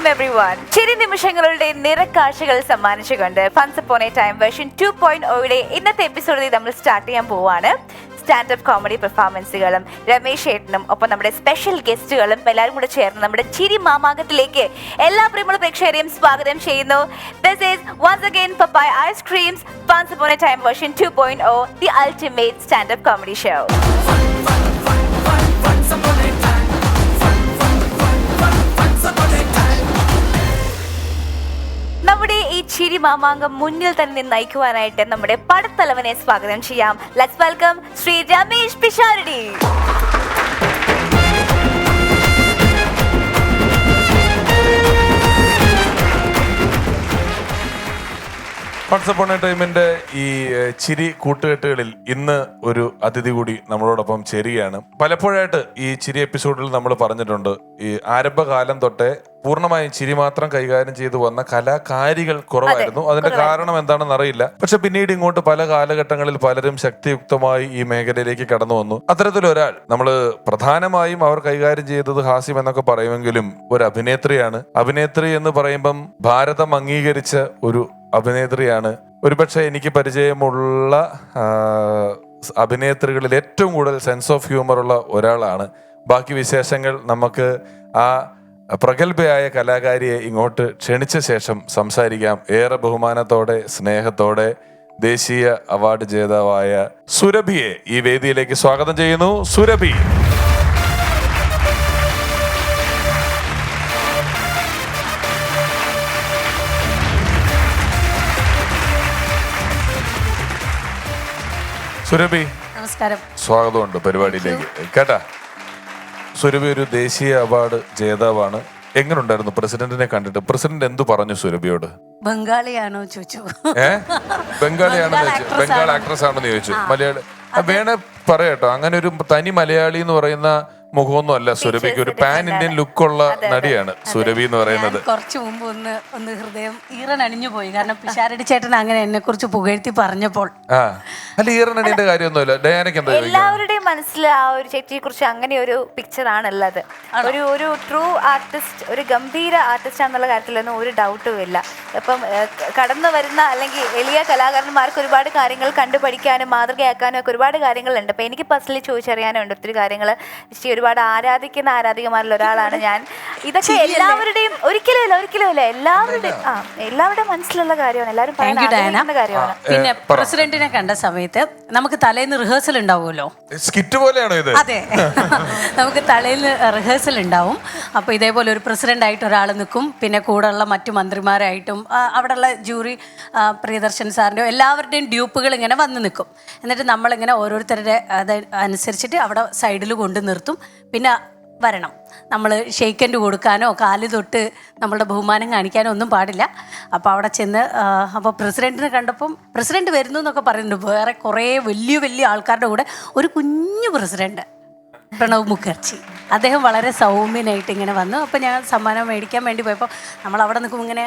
Welcome everyone. ചിരി നിമിഷങ്ങളുടെ നിറക്കാഴ്ചകൾ സമ്മാനിച്ചുകൊണ്ട് once upon a time version 2.0യുടെ ഇന്നത്തെ എപ്പിസോഡിൽ നമ്മൾ സ്റ്റാർട്ട് ചെയ്യാൻ പോവാണ്. സ്റ്റാൻഡപ്പ് കോമഡി പെർഫോമൻസുകളും രമേശ് ഏട്ടനും ഒപ്പം നമ്മുടെ സ്പെഷ്യൽ ഗസ്റ്റുകളും എല്ലാവരും കൂടെ ചേർന്ന് നമ്മുടെ ചിരി മാമാങ്കത്തിലേക്ക് എല്ലാ പ്രിയമുള്ള പ്രേക്ഷകരെയും സ്വാഗതം ചെയ്യുന്നു. This is once again Papaya Ice Creams Once Upon a Time version 2.0, the ultimate stand-up comedy show. നമ്മുടെ ഈ ചിരി മാമാങ്കം മുന്നിൽ തന്നെ നയിക്കുവാനായിട്ട് നമ്മുടെ പടത്തലവനെ സ്വാഗതം ചെയ്യാം. Let's welcome Shri Ramesh Pisharody. Once upon a ടൈമിന്റെ ഈ ചിരി കൂട്ടുകെട്ടുകളിൽ ഇന്ന് ഒരു അതിഥി കൂടി നമ്മളോടൊപ്പം ചേരുകയാണ്. പലപ്പോഴായിട്ട് ഈ ചിരി എപ്പിസോഡിൽ നമ്മൾ പറഞ്ഞിട്ടുണ്ട്, ഈ ആരംഭകാലം തൊട്ടേ പൂർണ്ണമായും ചിരി മാത്രം കൈകാര്യം ചെയ്തു വന്ന കലാകാരികൾ കുറവായിരുന്നു. അതിന്റെ കാരണം എന്താണെന്ന് അറിയില്ല. പക്ഷെ പിന്നീട് ഇങ്ങോട്ട് പല കാലഘട്ടങ്ങളിൽ പലരും ശക്തിയുക്തമായി ഈ മേഖലയിലേക്ക് കടന്നു വന്നു. അത്തരത്തിലൊരാൾ നമ്മൾ പ്രധാനമായും അവർ കൈകാര്യം ചെയ്തത് ഹാസ്യം എന്നൊക്കെ പറയുമെങ്കിലും ഒരു അഭിനേത്രിയാണ്. അഭിനേത്രി എന്ന് പറയുമ്പം ഭാരതം അംഗീകരിച്ച ഒരു അഭിനേത്രിയാണ്. ഒരുപക്ഷെ എനിക്ക് പരിചയമുള്ള അഭിനേത്രികളിൽ ഏറ്റവും കൂടുതൽ സെൻസ് ഓഫ് ഹ്യൂമർ ഉള്ള ഒരാളാണ്. ബാക്കി വിശേഷങ്ങൾ നമുക്ക് ആ പ്രഗത്ഭയായ കലാകാരിയെ ഇങ്ങോട്ട് ക്ഷണിച്ച ശേഷം സംസാരിക്കാം. ഏറെ ബഹുമാനത്തോടെ സ്നേഹത്തോടെ ദേശീയ അവാർഡ് ജേതാവായ സുരഭിയെ ഈ വേദിയിലേക്ക് സ്വാഗതം ചെയ്യുന്നു. സുരഭി. സുരഭി, നമസ്കാരം. സ്വാഗതമുണ്ട് പരിപാടിയിലേക്ക്. കേട്ടാ, സുരഭി ഒരു ദേശീയ അവാർഡ് ജേതാവാണ്. എങ്ങനെയുണ്ടായിരുന്നു പ്രസിഡന്റിനെ കണ്ടിട്ട്? പ്രസിഡന്റ് എന്തു പറഞ്ഞു സുരഭിയോട്? ബംഗാളിയാണോ ചോദിച്ചു. ബംഗാളിയാണെന്ന് ചോദിച്ചു. ബംഗാൾ ആക്ട്രസ് ആണെന്ന് ചോദിച്ചു. മലയാളി വേണേ പറയാട്ടോ, അങ്ങനെ ഒരു തനി മലയാളി എന്ന് പറയുന്ന മുഖമൊന്നും അല്ല സുരഭിക്ക്. ഒരു പാൻ ഇന്ത്യൻ ലുക്കുള്ള നടിയാണ് സുരഭി എന്ന് പറയുന്നത്. കുറച്ചു മുമ്പ് ഒന്ന് ഹൃദയം ഈറനണിഞ്ഞു പോയി. കാരണം പിഷാരടി ചേട്ടൻ അങ്ങനെ എന്നെ കുറിച്ച് പുകഴ്ത്തി പറഞ്ഞപ്പോൾ. അല്ല, ഈറനണിന്റെ കാര്യമൊന്നുമില്ല. ഡയാനക്ക് എന്താ? എല്ലാവരുടെയും മനസ്സിൽ ആ ഒരു ചേച്ചിയെ കുറിച്ച് അങ്ങനെ ഒരു പിക്ചർ ആണുള്ളത്. ഒരു ട്രൂ ആർട്ടിസ്റ്റ്, ഒരു ഗംഭീര ആർട്ടിസ്റ്റ് ആണെന്നുള്ള കാര്യത്തിലൊന്നും ഒരു ഡൗട്ടും ഇല്ല. ഇപ്പം കടന്നു വരുന്ന അല്ലെങ്കിൽ എളിയ കലാകാരന്മാർക്ക് ഒരുപാട് കാര്യങ്ങൾ കണ്ടുപഠിക്കാനും മാതൃകയാക്കാനും ഒക്കെ ഒരുപാട് കാര്യങ്ങളുണ്ട്. അപ്പം എനിക്ക് പേഴ്സണലി ചോദിച്ചറിയാനുണ്ട് ഒത്തിരി കാര്യങ്ങൾ. ഒരുപാട് ആരാധിക്കുന്ന ആരാധികമാരിൽ ഒരാളാണ് ഞാൻ. ഇതൊക്കെ എല്ലാവരുടെയും ഒരിക്കലും എല്ലാവരുടെയും മനസ്സിലുള്ള കാര്യമാണ്. എല്ലാവരും പറയുന്ന കാര്യമാണ്. പിന്നെ പ്രസിഡന്റിനെ കണ്ട സമയത്ത് നമുക്ക് തലേന്ന് റിഹേഴ്സൽ ഉണ്ടാവുമല്ലോ. സ്കിറ്റ് പോലെയാണോ ഇത്? അതെ, നമുക്ക് തലേന്ന് റിഹേഴ്സൽ ഉണ്ടാവും. അപ്പൊ ഇതേപോലെ ഒരു പ്രസിഡന്റ് ആയിട്ട് ഒരാൾ നിൽക്കും. പിന്നെ കൂടെയുള്ള മറ്റു മന്ത്രിമാരായിട്ടും അവിടെയുള്ള ജൂറി പ്രിയദർശൻ സാറിൻ്റെയോ എല്ലാവരുടെയും ഡ്യൂപ്പുകൾ ഇങ്ങനെ വന്ന് നിൽക്കും. എന്നിട്ട് നമ്മളിങ്ങനെ ഓരോരുത്തരുടെ അത് അനുസരിച്ചിട്ട് അവിടെ സൈഡിൽ കൊണ്ട് നിർത്തും. പിന്നെ വരണം. നമ്മൾ ഷെയ്ക്കൻഡ് കൊടുക്കാനോ കാല് തൊട്ട് നമ്മളുടെ ബഹുമാനം കാണിക്കാനോ ഒന്നും പാടില്ല. അപ്പോൾ അവിടെ ചെന്ന് അപ്പോൾ പ്രസിഡന്റിനെ കണ്ടപ്പം പ്രസിഡന്റ് വരുന്നു എന്നൊക്കെ പറയുന്നുണ്ട്. വേറെ കുറേ വലിയ വലിയ ആൾക്കാരുടെ കൂടെ ഒരു കുഞ്ഞു പ്രസിഡന്റ് പ്രണവ് മുഖർജി, അദ്ദേഹം വളരെ സൗമ്യനായിട്ട് ഇങ്ങനെ വന്നു. അപ്പോൾ ഞാൻ സമ്മാനം മേടിക്കാൻ വേണ്ടി പോയപ്പോൾ നമ്മൾ അവിടെ നിൽക്കും ഇങ്ങനെ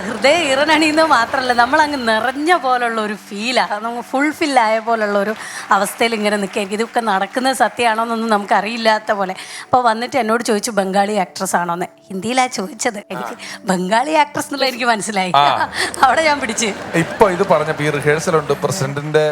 ഹൃദയ ഈറനണിയെന്ന് മാത്രമല്ല, നമ്മളങ്ങ് നിറഞ്ഞ പോലുള്ള ഒരു ഫീലാണ്. നമുക്ക് ഫുൾഫില്ലായ പോലുള്ള ഒരു അവസ്ഥയിൽ ഇങ്ങനെ നിൽക്കുകയായിരിക്കും. ഇതൊക്കെ നടക്കുന്നത് സത്യമാണോ എന്നൊന്നും നമുക്കറിയില്ലാത്ത പോലെ. അപ്പോൾ വന്നിട്ട് എന്നോട് ചോദിച്ചു ബംഗാളി ആക്ട്രസ് ആണോന്ന്. ഹിന്ദിയിലാണ് ചോദിച്ചത്. എനിക്ക് ബംഗാളി ആക്ട്രസ് എന്നുള്ള എനിക്ക് മനസ്സിലായി. അവിടെ ഞാൻ പിടിച്ച് ഇപ്പൊ ഇത് പറഞ്ഞപ്പോ ഈ റിഹേഴ്സലുണ്ട്, പ്രസിഡന്റിന്റെ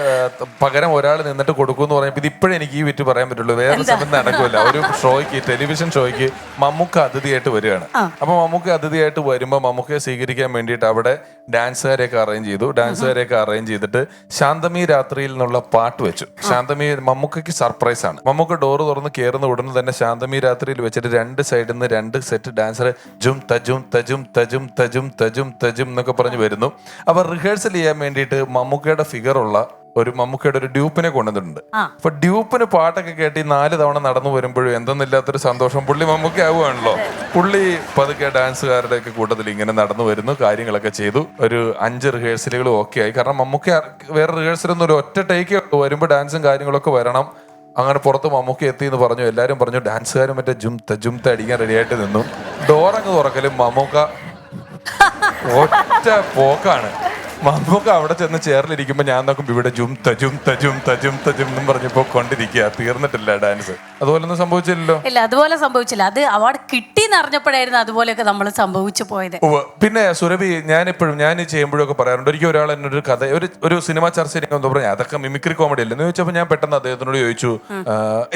പകരം ഒരാൾ നിന്നിട്ട് കൊടുക്കുമെന്ന് പറഞ്ഞപ്പോൾ ഇത് ഇപ്പോഴും എനിക്ക് ഈ വിറ്റ് പറയാൻ പറ്റുള്ളൂ. വേറെ സമയത്ത് നടക്കില്ല. ഒരു ഷോയ്ക്ക്, ടെലിവിഷൻ ഷോയ്ക്ക് മമ്മൂക്ക അതിഥിയായിട്ട് വരികയാണ്. അപ്പൊ മമ്മൂക്ക അതിഥിയായിട്ട് വരുമ്പോൾ മമ്മൂക്കയെ സ്വീകരിക്കാൻ വേണ്ടിയിട്ട് അവിടെ ഡാൻസുകാരെയൊക്കെ അറേഞ്ച് ചെയ്തു. ഡാൻസുകാരെയൊക്കെ അറേഞ്ച് ചെയ്തിട്ട് ശാന്തമി രാത്രിയിൽ നിന്നുള്ള പാട്ട് വെച്ചു. ശാന്തമി മമ്മൂക്കയ്ക്ക് സർപ്രൈസ് ആണ്. മമ്മൂക്ക ഡോറ് തുറന്ന് കയറുന്ന ഉടനെ തന്നെ ശാന്തമി രാത്രിയിൽ വെച്ചിട്ട് രണ്ട് സൈഡിൽ നിന്ന് രണ്ട് സെറ്റ് ഡാൻസർ ജും തജും തജും തജും തജും തജും തജും എന്നൊക്കെ പറഞ്ഞ് വരുന്നു. അപ്പൊ റിഹേഴ്സൽ ചെയ്യാൻ വേണ്ടിയിട്ട് മമ്മൂക്കയുടെ ഫിഗറുള്ള മമ്മൂക്കയുടെ ഒരു ഡ്യൂപ്പിനെ കൊണ്ടുവന്നിട്ടുണ്ട്. അപ്പൊ ഡ്യൂപ്പിന് പാട്ടൊക്കെ കേട്ട് 4 തവണ നടന്നു വരുമ്പോഴും എന്തെന്നില്ലാത്തൊരു സന്തോഷം പുള്ളി മമ്മൂക്ക ആവുകയാണല്ലോ. പുള്ളി പതുക്കെ ഡാൻസുകാരുടെ ഒക്കെ കൂട്ടത്തിൽ ഇങ്ങനെ നടന്നു വരുന്നു, കാര്യങ്ങളൊക്കെ ചെയ്തു. ഒരു 5 റിഹേഴ്സലുകൾ ഓക്കെ ആയി. കാരണം മമ്മൂക്ക വേറെ റിഹേഴ്സലൊന്നും ഒരു ഒറ്റ ടേക്ക് വരുമ്പോൾ ഡാൻസും കാര്യങ്ങളൊക്കെ വരണം. അങ്ങനെ പുറത്ത് മമ്മൂക്ക എത്തി എന്ന് പറഞ്ഞു. എല്ലാവരും പറഞ്ഞു ഡാൻസുകാരും മറ്റേ ജുംത അടിക്കാൻ റെഡിയായിട്ട് നിന്നു. ഡോറങ്ങ് തുറക്കലും മമ്മൂക്ക ഒറ്റ പോക്കാണ്. മമ്മൂക്ക അവിടെ ചെന്ന് ചേർന്നിരിക്കുമ്പോ ഞാൻ നോക്കുമ്പോ ഇവിടെ ജും തജും തജും തജും തജും എന്നും പറഞ്ഞപ്പോ കൊണ്ടിരിക്കുക, തീർന്നിട്ടില്ല ഡാൻസ്. അതുപോലൊന്നും സംഭവിച്ചില്ലല്ലോ. ഇല്ല, അതുപോലെ സംഭവിച്ചില്ല. അത് അവാർഡ് കിട്ടിയെന്ന് അറിഞ്ഞപ്പോഴായിരുന്നു അതുപോലെയൊക്കെ നമ്മൾ സംഭവിച്ചു പോയത്. പിന്നെ സുരഭി, ഞാൻ ചെയ്യുമ്പോഴൊക്കെ പറയാറുണ്ട്, ഒരിക്കലും ഒരാൾ എന്നൊരു കഥ ഒരു സിനിമ ചർച്ച ചെയ്യുമ്പോൾ പറഞ്ഞു അതൊക്കെ മിമിക്രി കോമഡി അല്ലേ എന്ന് ചോദിച്ചപ്പോൾ ഞാൻ പെട്ടെന്ന് അദ്ദേഹത്തിനോട് ചോദിച്ചു,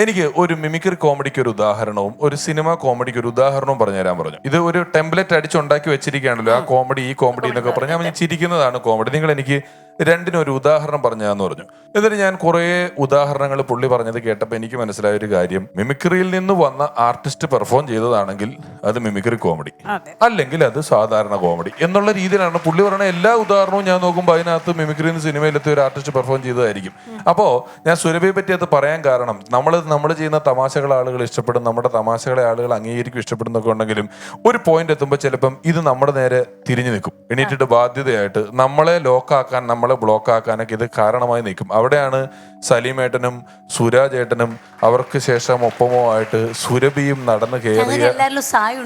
എനിക്ക് ഒരു മിമിക്രി കോമഡിക്ക് ഒരു ഉദാഹരണവും ഒരു സിനിമ കോമഡിക്ക് ഒരു ഉദാഹരണവും പറഞ്ഞു തരാൻ പറഞ്ഞു. ഇത് ഒരു ടെംപ്ലേറ്റ് അടിച്ചുണ്ടാക്കി വെച്ചിരിക്കുകയാണല്ലോ, ആ കോമഡി ഈ കോമഡി എന്നൊക്കെ പറഞ്ഞാൽ ഞാൻ ചിരിക്കുന്നതാണ് കോമഡി, നിങ്ങൾ എനിക്ക് രണ്ടിനും ഒരു ഉദാഹരണം പറഞ്ഞാന്ന് പറഞ്ഞു. എന്നിട്ട് ഞാൻ കുറേ ഉദാഹരണങ്ങൾ പുള്ളി പറഞ്ഞത് കേട്ടപ്പോൾ എനിക്ക് മനസ്സിലായ ഒരു കാര്യം, മിമിക്രിയിൽ നിന്ന് വന്ന ആർട്ടിസ്റ്റ് പെർഫോം ചെയ്തതാണെങ്കിൽ അത് മിമിക്രി കോമഡി, അല്ലെങ്കിൽ അത് സാധാരണ കോമഡി എന്നുള്ള രീതിയിലാണ് പുള്ളി പറയുന്ന എല്ലാ ഉദാഹരണവും ഞാൻ നോക്കുമ്പോൾ അതിനകത്ത് മിമിക്രിയിൽ നിന്ന് സിനിമയിലെത്തിയ ഒരു ആർട്ടിസ്റ്റ് പെർഫോം ചെയ്തതായിരിക്കും. അപ്പോൾ ഞാൻ സുരഭിയെ പറ്റി അത് പറയാൻ കാരണം, നമ്മൾ ചെയ്യുന്ന തമാശകളെ ആളുകൾ ഇഷ്ടപ്പെടും, നമ്മുടെ തമാശകളെ ആളുകൾ അംഗീകരിക്കും, ഇഷ്ടപ്പെടുന്നൊക്കെ ഉണ്ടെങ്കിലും ഒരു പോയിന്റ് എത്തുമ്പോൾ ചിലപ്പം ഇത് നമ്മുടെ നേരെ തിരിഞ്ഞു നിൽക്കും, എണീറ്റിട്ട് ബാധ്യതയായിട്ട് നമ്മളെ ലോക്കാക്കാൻ, നമ്മളെ ബ്ലോക്ക് ആക്കാനൊക്കെ ഇത് കാരണമായി നിൽക്കും. അവിടെയാണ് സലീമേട്ടനും സുരാജേട്ടനും അവർക്ക് ശേഷം ഒപ്പമോ ആയിട്ട് സുരഭിയും നടന്ന് കയറിയ സായി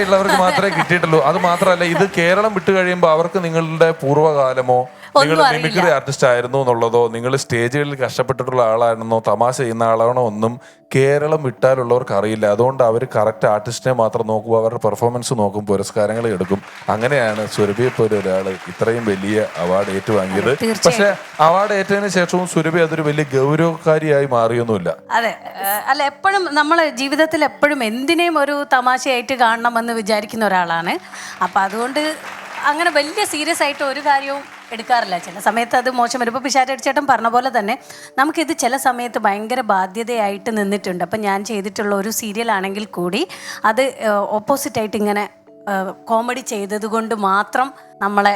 ഉള്ളവർക്ക് മാത്രമേ കിട്ടിയിട്ടുള്ളൂ. അത് മാത്രമല്ല, ഇത് കേരളം വിട്ടു കഴിയുമ്പോൾ അവർക്ക് നിങ്ങളുടെ പൂർവ്വകാലമോ നിങ്ങൾ മിമിക്രി ആർട്ടിസ്റ്റ് ആയിരുന്നു എന്നുള്ളതോ നിങ്ങൾ സ്റ്റേജുകളിൽ കഷ്ടപ്പെട്ടിട്ടുള്ള ആളാണെന്നോ തമാശ ചെയ്യുന്ന ആളാണോ ഒന്നും കേരളം വിട്ടാലുള്ളവർക്ക് അറിയില്ല. അതുകൊണ്ട് അവർ കറക്റ്റ് ആർട്ടിസ്റ്റിനെ മാത്രം നോക്കും, അവരുടെ പെർഫോമൻസ് നോക്കും, പുരസ്കാരങ്ങൾ എടുക്കും. അങ്ങനെയാണ് സുരഭിയെ പോലെ ഒരാൾ ഇത്രയും വലിയ അവാർഡ് ഏറ്റുവാങ്ങിയത്. പക്ഷെ അവാർഡ് ഏറ്റതിന് ശേഷവും സുരഭി അതൊരു വലിയ ഗൗരവക്കാരിയായി മാറിയൊന്നുമില്ല. അതെ, അല്ല, എപ്പോഴും നമ്മളെ ജീവിതത്തിൽ എപ്പോഴും എന്തിനേയും ഒരു തമാശയായിട്ട് കാണണമെന്ന് വിചാരിക്കുന്ന ഒരാളാണ്. അപ്പം അതുകൊണ്ട് അങ്ങനെ വലിയ സീരിയസ് ആയിട്ട് ഒരു കാര്യവും എടുക്കാറില്ല. ചില സമയത്ത് അത് മോശം വരും. ഇപ്പോൾ പിശാചേട്ടൻ പറഞ്ഞ പോലെ തന്നെ നമുക്കിത് ചില സമയത്ത് ഭയങ്കര ബാധ്യതയായിട്ട് നിന്നിട്ടുണ്ട്. അപ്പം ഞാൻ ചെയ്തിട്ടുള്ള ഒരു സീരിയലാണെങ്കിൽ കൂടി അത് ഓപ്പോസിറ്റായിട്ട് ഇങ്ങനെ കോമഡി ചെയ്തത് കൊണ്ട് മാത്രം നമ്മളെ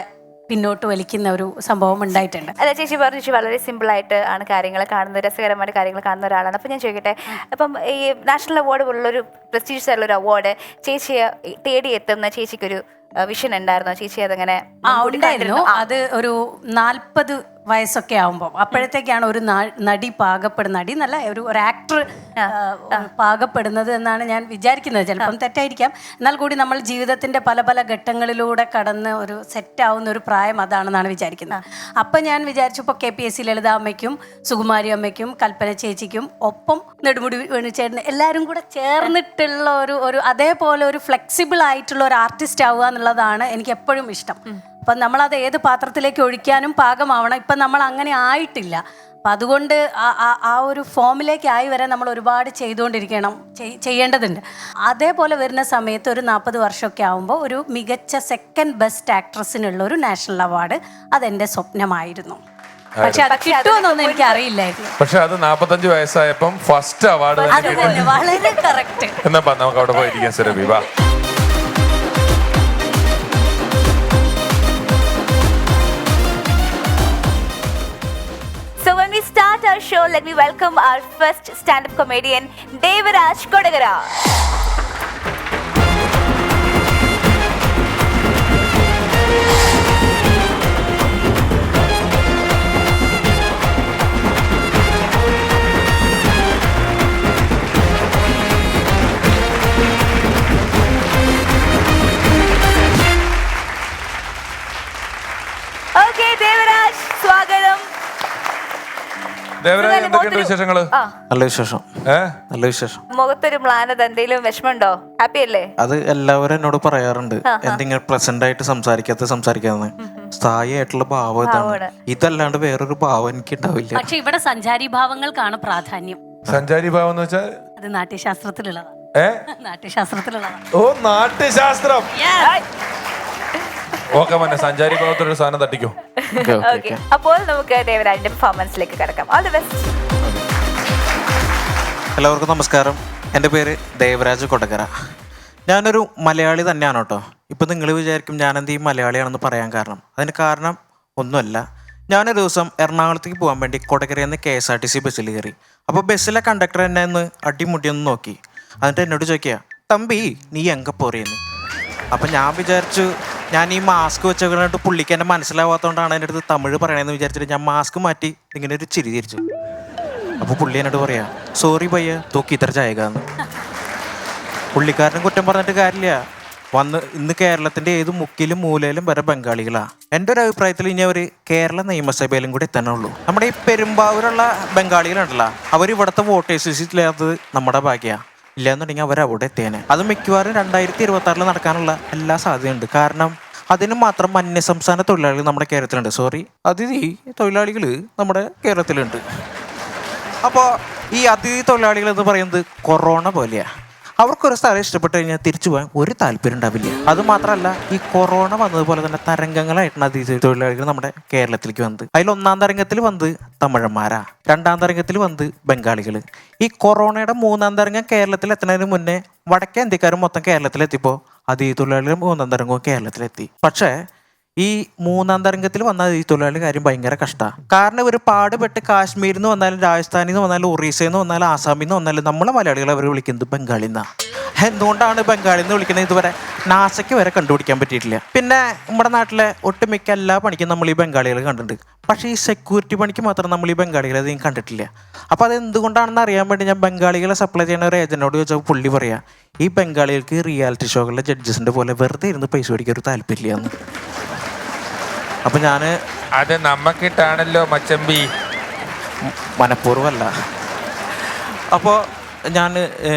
പിന്നോട്ട് വലിക്കുന്ന ഒരു സംഭവം ഉണ്ടായിട്ടുണ്ട്. അല്ല, ചേച്ചി പറഞ്ഞു, ചേച്ചി വളരെ സിമ്പിളായിട്ട് ആണ് കാര്യങ്ങൾ കാണുന്നത്, രസകരമായിട്ട് കാര്യങ്ങൾ കാണുന്ന ഒരാളാണ്. അപ്പം ഞാൻ ചോദിക്കട്ടെ, അപ്പം ഈ നാഷണൽ അവാർഡ് പോലുള്ളൊരു പ്രസ്റ്റീജിയസ് ആയിട്ടുള്ളൊരു അവാർഡ് ചേച്ചിയെ തേടി എത്തുന്ന ചേച്ചിക്കൊരു വിഷൻ ഉണ്ടായിരുന്നോ? ചേച്ചി അതങ്ങനെ ഉണ്ടായിരുന്നു. അത് ഒരു 40 വയസ്സൊക്കെ ആകുമ്പോൾ അപ്പോഴത്തേക്കാണ് ഒരു നടി പാകപ്പെടുന്ന, നടി എന്നല്ല, ഒരു ആക്ടർ പാകപ്പെടുന്നത് എന്നാണ് ഞാൻ വിചാരിക്കുന്നത്. ചിലപ്പം തെറ്റായിരിക്കാം, എന്നാൽ കൂടി നമ്മൾ ജീവിതത്തിൻ്റെ പല പല ഘട്ടങ്ങളിലൂടെ കടന്ന് ഒരു സെറ്റാവുന്ന ഒരു പ്രായം അതാണെന്നാണ് വിചാരിക്കുന്നത്. അപ്പം ഞാൻ വിചാരിച്ചു, ഇപ്പോൾ KPSC ലളിത അമ്മയ്ക്കും സുകുമാരി അമ്മയ്ക്കും കൽപ്പന ചേച്ചിക്കും ഒപ്പം നെടുമുടി വേണുചേട്ടന് എല്ലാവരും കൂടെ ചേർന്നിട്ടുള്ള ഒരു അതേപോലെ ഒരു ഫ്ലെക്സിബിൾ ആയിട്ടുള്ള ഒരു ആർട്ടിസ്റ്റ് ആവുക എന്നുള്ളതാണ് എനിക്ക് എപ്പോഴും ഇഷ്ടം. അപ്പം നമ്മളത് ഏത് പാത്രത്തിലേക്ക് ഒഴിക്കാനും പാകമാവണം. ഇപ്പം നമ്മൾ അങ്ങനെ ആയിട്ടില്ല. അപ്പം അതുകൊണ്ട് ആ ഒരു ഫോമിലേക്ക് ആയി വരെ നമ്മൾ ഒരുപാട് ചെയ്യേണ്ടതുണ്ട്. അതേപോലെ വരുന്ന സമയത്ത് ഒരു 40 വർഷമൊക്കെ ആകുമ്പോൾ ഒരു മികച്ച സെക്കൻഡ് ബെസ്റ്റ് ആക്ട്രസിനുള്ള ഒരു നാഷണൽ അവാർഡ് അതെൻ്റെ സ്വപ്നമായിരുന്നു. പക്ഷെ അത് കിട്ടുമെന്നൊന്നും എനിക്ക് അറിയില്ലായിരുന്നു. പക്ഷെ അത് 45 വയസ്സായപ്പം ഫസ്റ്റ് അവാർഡ് വളരെ കറക്റ്റ്. എന്നാ നമുക്ക് അവിടെ പോയിരിക്കാം സുരഭി, വാ. So when we start our show, let me welcome our first stand-up comedian, Devaraj Kodagara. Okay, Devaraj, സ്വാഗതം. എന്തൊക്കെയുണ്ട് വിശേഷങ്ങള്? നല്ല വിശേഷം. നല്ല വിശേഷം. മുഖത്തൊരു മ്ലാനത, എന്തെങ്കിലും വിഷമമുണ്ടോ? ഹാപ്പി അല്ലേ? അത് എല്ലാവരും എന്നോട് പറയാറുണ്ട്, എന്തെങ്കിലും പ്രസന്റ് ആയിട്ട് സംസാരിക്കാന്ന്. സ്ഥായിയായിട്ടുള്ള ഭാവം ഇതാണ്, ഇതല്ലാണ്ട് വേറൊരു ഭാവം എനിക്ക് ഉണ്ടാവില്ല. പക്ഷെ ഇവിടെ സഞ്ചാരി ഭാവങ്ങൾക്കാണ് പ്രാധാന്യം. സഞ്ചാരി ഭാവം എന്ന് വെച്ചാൽ അത് നാട്യശാസ്ത്രത്തിലുള്ളതാണ്. നാട്യശാസ്ത്രത്തിലുള്ളതാണ്. ഓ, നാട്യശാസ്ത്രം. ഓക്കെ, മന്നെ സഞ്ചാരി ഭാവത്തിലൊരു സാധനം തട്ടിക്കോ. അപ്പോൾ നമുക്ക് ദേവരാജിന്റെ പെർഫോമൻസിലേക്ക് കടക്കാം. All the best. എല്ലാവർക്കും നമസ്കാരം. എൻ്റെ പേര് ദേവരാജ് കൊടകര. ഞാനൊരു മലയാളി തന്നെയാണ് കേട്ടോ. ഇപ്പം നിങ്ങൾ വിചാരിക്കും ഞാനെന്ത് ഈ മലയാളിയാണെന്ന് പറയാൻ കാരണം. അതിന് കാരണം ഒന്നുമല്ല. ഞാനൊരു ദിവസം എറണാകുളത്തേക്ക് പോകാൻ വേണ്ടി കൊടകരയിൽ നിന്ന് KSRTC ബസ്സിൽ കയറി. അപ്പോൾ ബസ്സിലെ കണ്ടക്ടർ എന്നെ ഒന്ന് അടിമുടിയൊന്ന് നോക്കി. എന്നിട്ട് എന്നോട് ചോദിക്കുക, തമ്പി നീ എങ്ക പോറിയെന്ന്. അപ്പം ഞാൻ വിചാരിച്ചു, ഞാൻ ഈ മാസ്ക് വെച്ചോണ്ടിട്ട് പുള്ളിക്ക് എന്നെ മനസ്സിലാവാത്തതുകൊണ്ടാണ് എൻ്റെ അടുത്ത് തമിഴ് പറയണമെന്ന് വിചാരിച്ചിട്ട് ഞാൻ മാസ്ക് മാറ്റി ഇങ്ങനെ ഒരു ചിരി തിരിച്ചു. അപ്പോൾ പുള്ളി എന്നോട് പറയാ, സോറി ഭയ്യ തൂക്കി ഇത്ര ചായകാന്ന്. പുള്ളിക്കാരനും കുറ്റം പറഞ്ഞിട്ട് കാര്യമില്ല. വന്ന് ഇന്ന് കേരളത്തിൻ്റെ ഏത് മുക്കിലും മൂലയിലും വരെ ബംഗാളികളാണ്. എൻ്റെ ഒരു അഭിപ്രായത്തിൽ ഇനി അവർ കേരള നിയമസഭയിലും കൂടി എത്താനുള്ളൂ. നമ്മുടെ ഈ പെരുമ്പാവൂരുള്ള ബംഗാളികളുണ്ടല്ലോ, അവർ ഇവിടുത്തെ വോട്ടേഴ്സ് ലിസ്റ്റില്ലാത്തത് നമ്മുടെ ഭാഗ്യമാണ്. ഇല്ലയെന്നുണ്ടെങ്കിൽ അവരവിടെ എത്തിയേനെ. അത് മിക്കവാറും 2026 നടക്കാനുള്ള എല്ലാ സാധ്യതയുണ്ട്. കാരണം അതിന് മാത്രം അന്യസംസ്ഥാന തൊഴിലാളികൾ നമ്മുടെ കേരളത്തിലുണ്ട്. അതിഥി തൊഴിലാളികൾ നമ്മുടെ കേരളത്തിലുണ്ട്. അപ്പോൾ ഈ അതിഥി തൊഴിലാളികൾ എന്ന് പറയുന്നത് കൊറോണ പോലെയാണ്. അവർക്കൊരു സ്ഥലം ഇഷ്ടപ്പെട്ട് കഴിഞ്ഞാൽ തിരിച്ചു പോകാൻ ഒരു താല്പര്യം ഉണ്ടാവില്ല. അതുമാത്രമല്ല, ഈ കൊറോണ വന്നതുപോലെ തന്നെ തരംഗങ്ങളായിട്ടാണ് അതിഥി തൊഴിലാളികൾ നമ്മുടെ കേരളത്തിലേക്ക് വന്നത്. അതിൽ 1-ാം തരംഗത്തിൽ വന്നത് തമിഴന്മാരാ, 2-ാം തരംഗത്തിൽ വന്നത് ബംഗാളികൾ. ഈ കൊറോണയുടെ 3-ാം തരംഗം കേരളത്തിൽ എത്തുന്നതിന് മുന്നേ വടക്കേ ഇന്ത്യക്കാരും മൊത്തം കേരളത്തിലെത്തിയപ്പോൾ അതിഥി തൊഴിലാളികൾ 3-ാം തരംഗവും കേരളത്തിലെത്തി. പക്ഷേ ഈ 3-ാം തരംഗത്തിൽ വന്ന ഈ തൊഴിലാളി കാര്യം ഭയങ്കര കഷ്ടമാണ്. കാരണം ഇവർ പാടുപെട്ട് കാശ്മീരിൽ നിന്ന് വന്നാലും രാജസ്ഥാനിൽ നിന്ന് വന്നാലും ഒറീസയിൽ നിന്ന് വന്നാലും ആസാമിൽ നിന്ന് വന്നാലും നമ്മളെ മലയാളികളെ അവർ വിളിക്കുന്നത് ബംഗാളിൽ നിന്നാണ്. എന്തുകൊണ്ടാണ് ബംഗാളിൽ നിന്ന് വിളിക്കുന്നത് ഇതുവരെ നാസയ്ക്ക് വരെ കണ്ടുപിടിക്കാൻ പറ്റിയിട്ടില്ല. പിന്നെ നമ്മുടെ നാട്ടിലെ ഒട്ടുമിക്ക എല്ലാ പണിക്കും നമ്മൾ ഈ ബംഗാളികൾ കണ്ടിട്ടുണ്ട്. പക്ഷേ ഈ സെക്യൂരിറ്റി പണിക്ക് മാത്രം നമ്മൾ ഈ ബംഗാളികളെ അധികം കണ്ടിട്ടില്ല. അപ്പോൾ അത് എന്തുകൊണ്ടാണെന്ന് അറിയാൻ വേണ്ടി ഞാൻ ബംഗാളികളെ സപ്ലൈ ചെയ്യുന്ന ഒരു ഏജന്റിനോട് ചോദിച്ചാൽ പുള്ളി പറയാം, ഈ ബംഗാളികൾക്ക് റിയാലിറ്റി ഷോകളിലെ ജഡ്ജസിൻ്റെ പോലെ വെറുതെ ഇരുന്ന് പൈസ മേടിക്കാൻ ഒരു താല്പര്യമില്ല. അപ്പം ഞാൻ അത് നമ്മക്കിട്ടാണല്ലോ മച്ചമ്പി, മനഃപൂർവ്വമല്ല. അപ്പോൾ ഞാൻ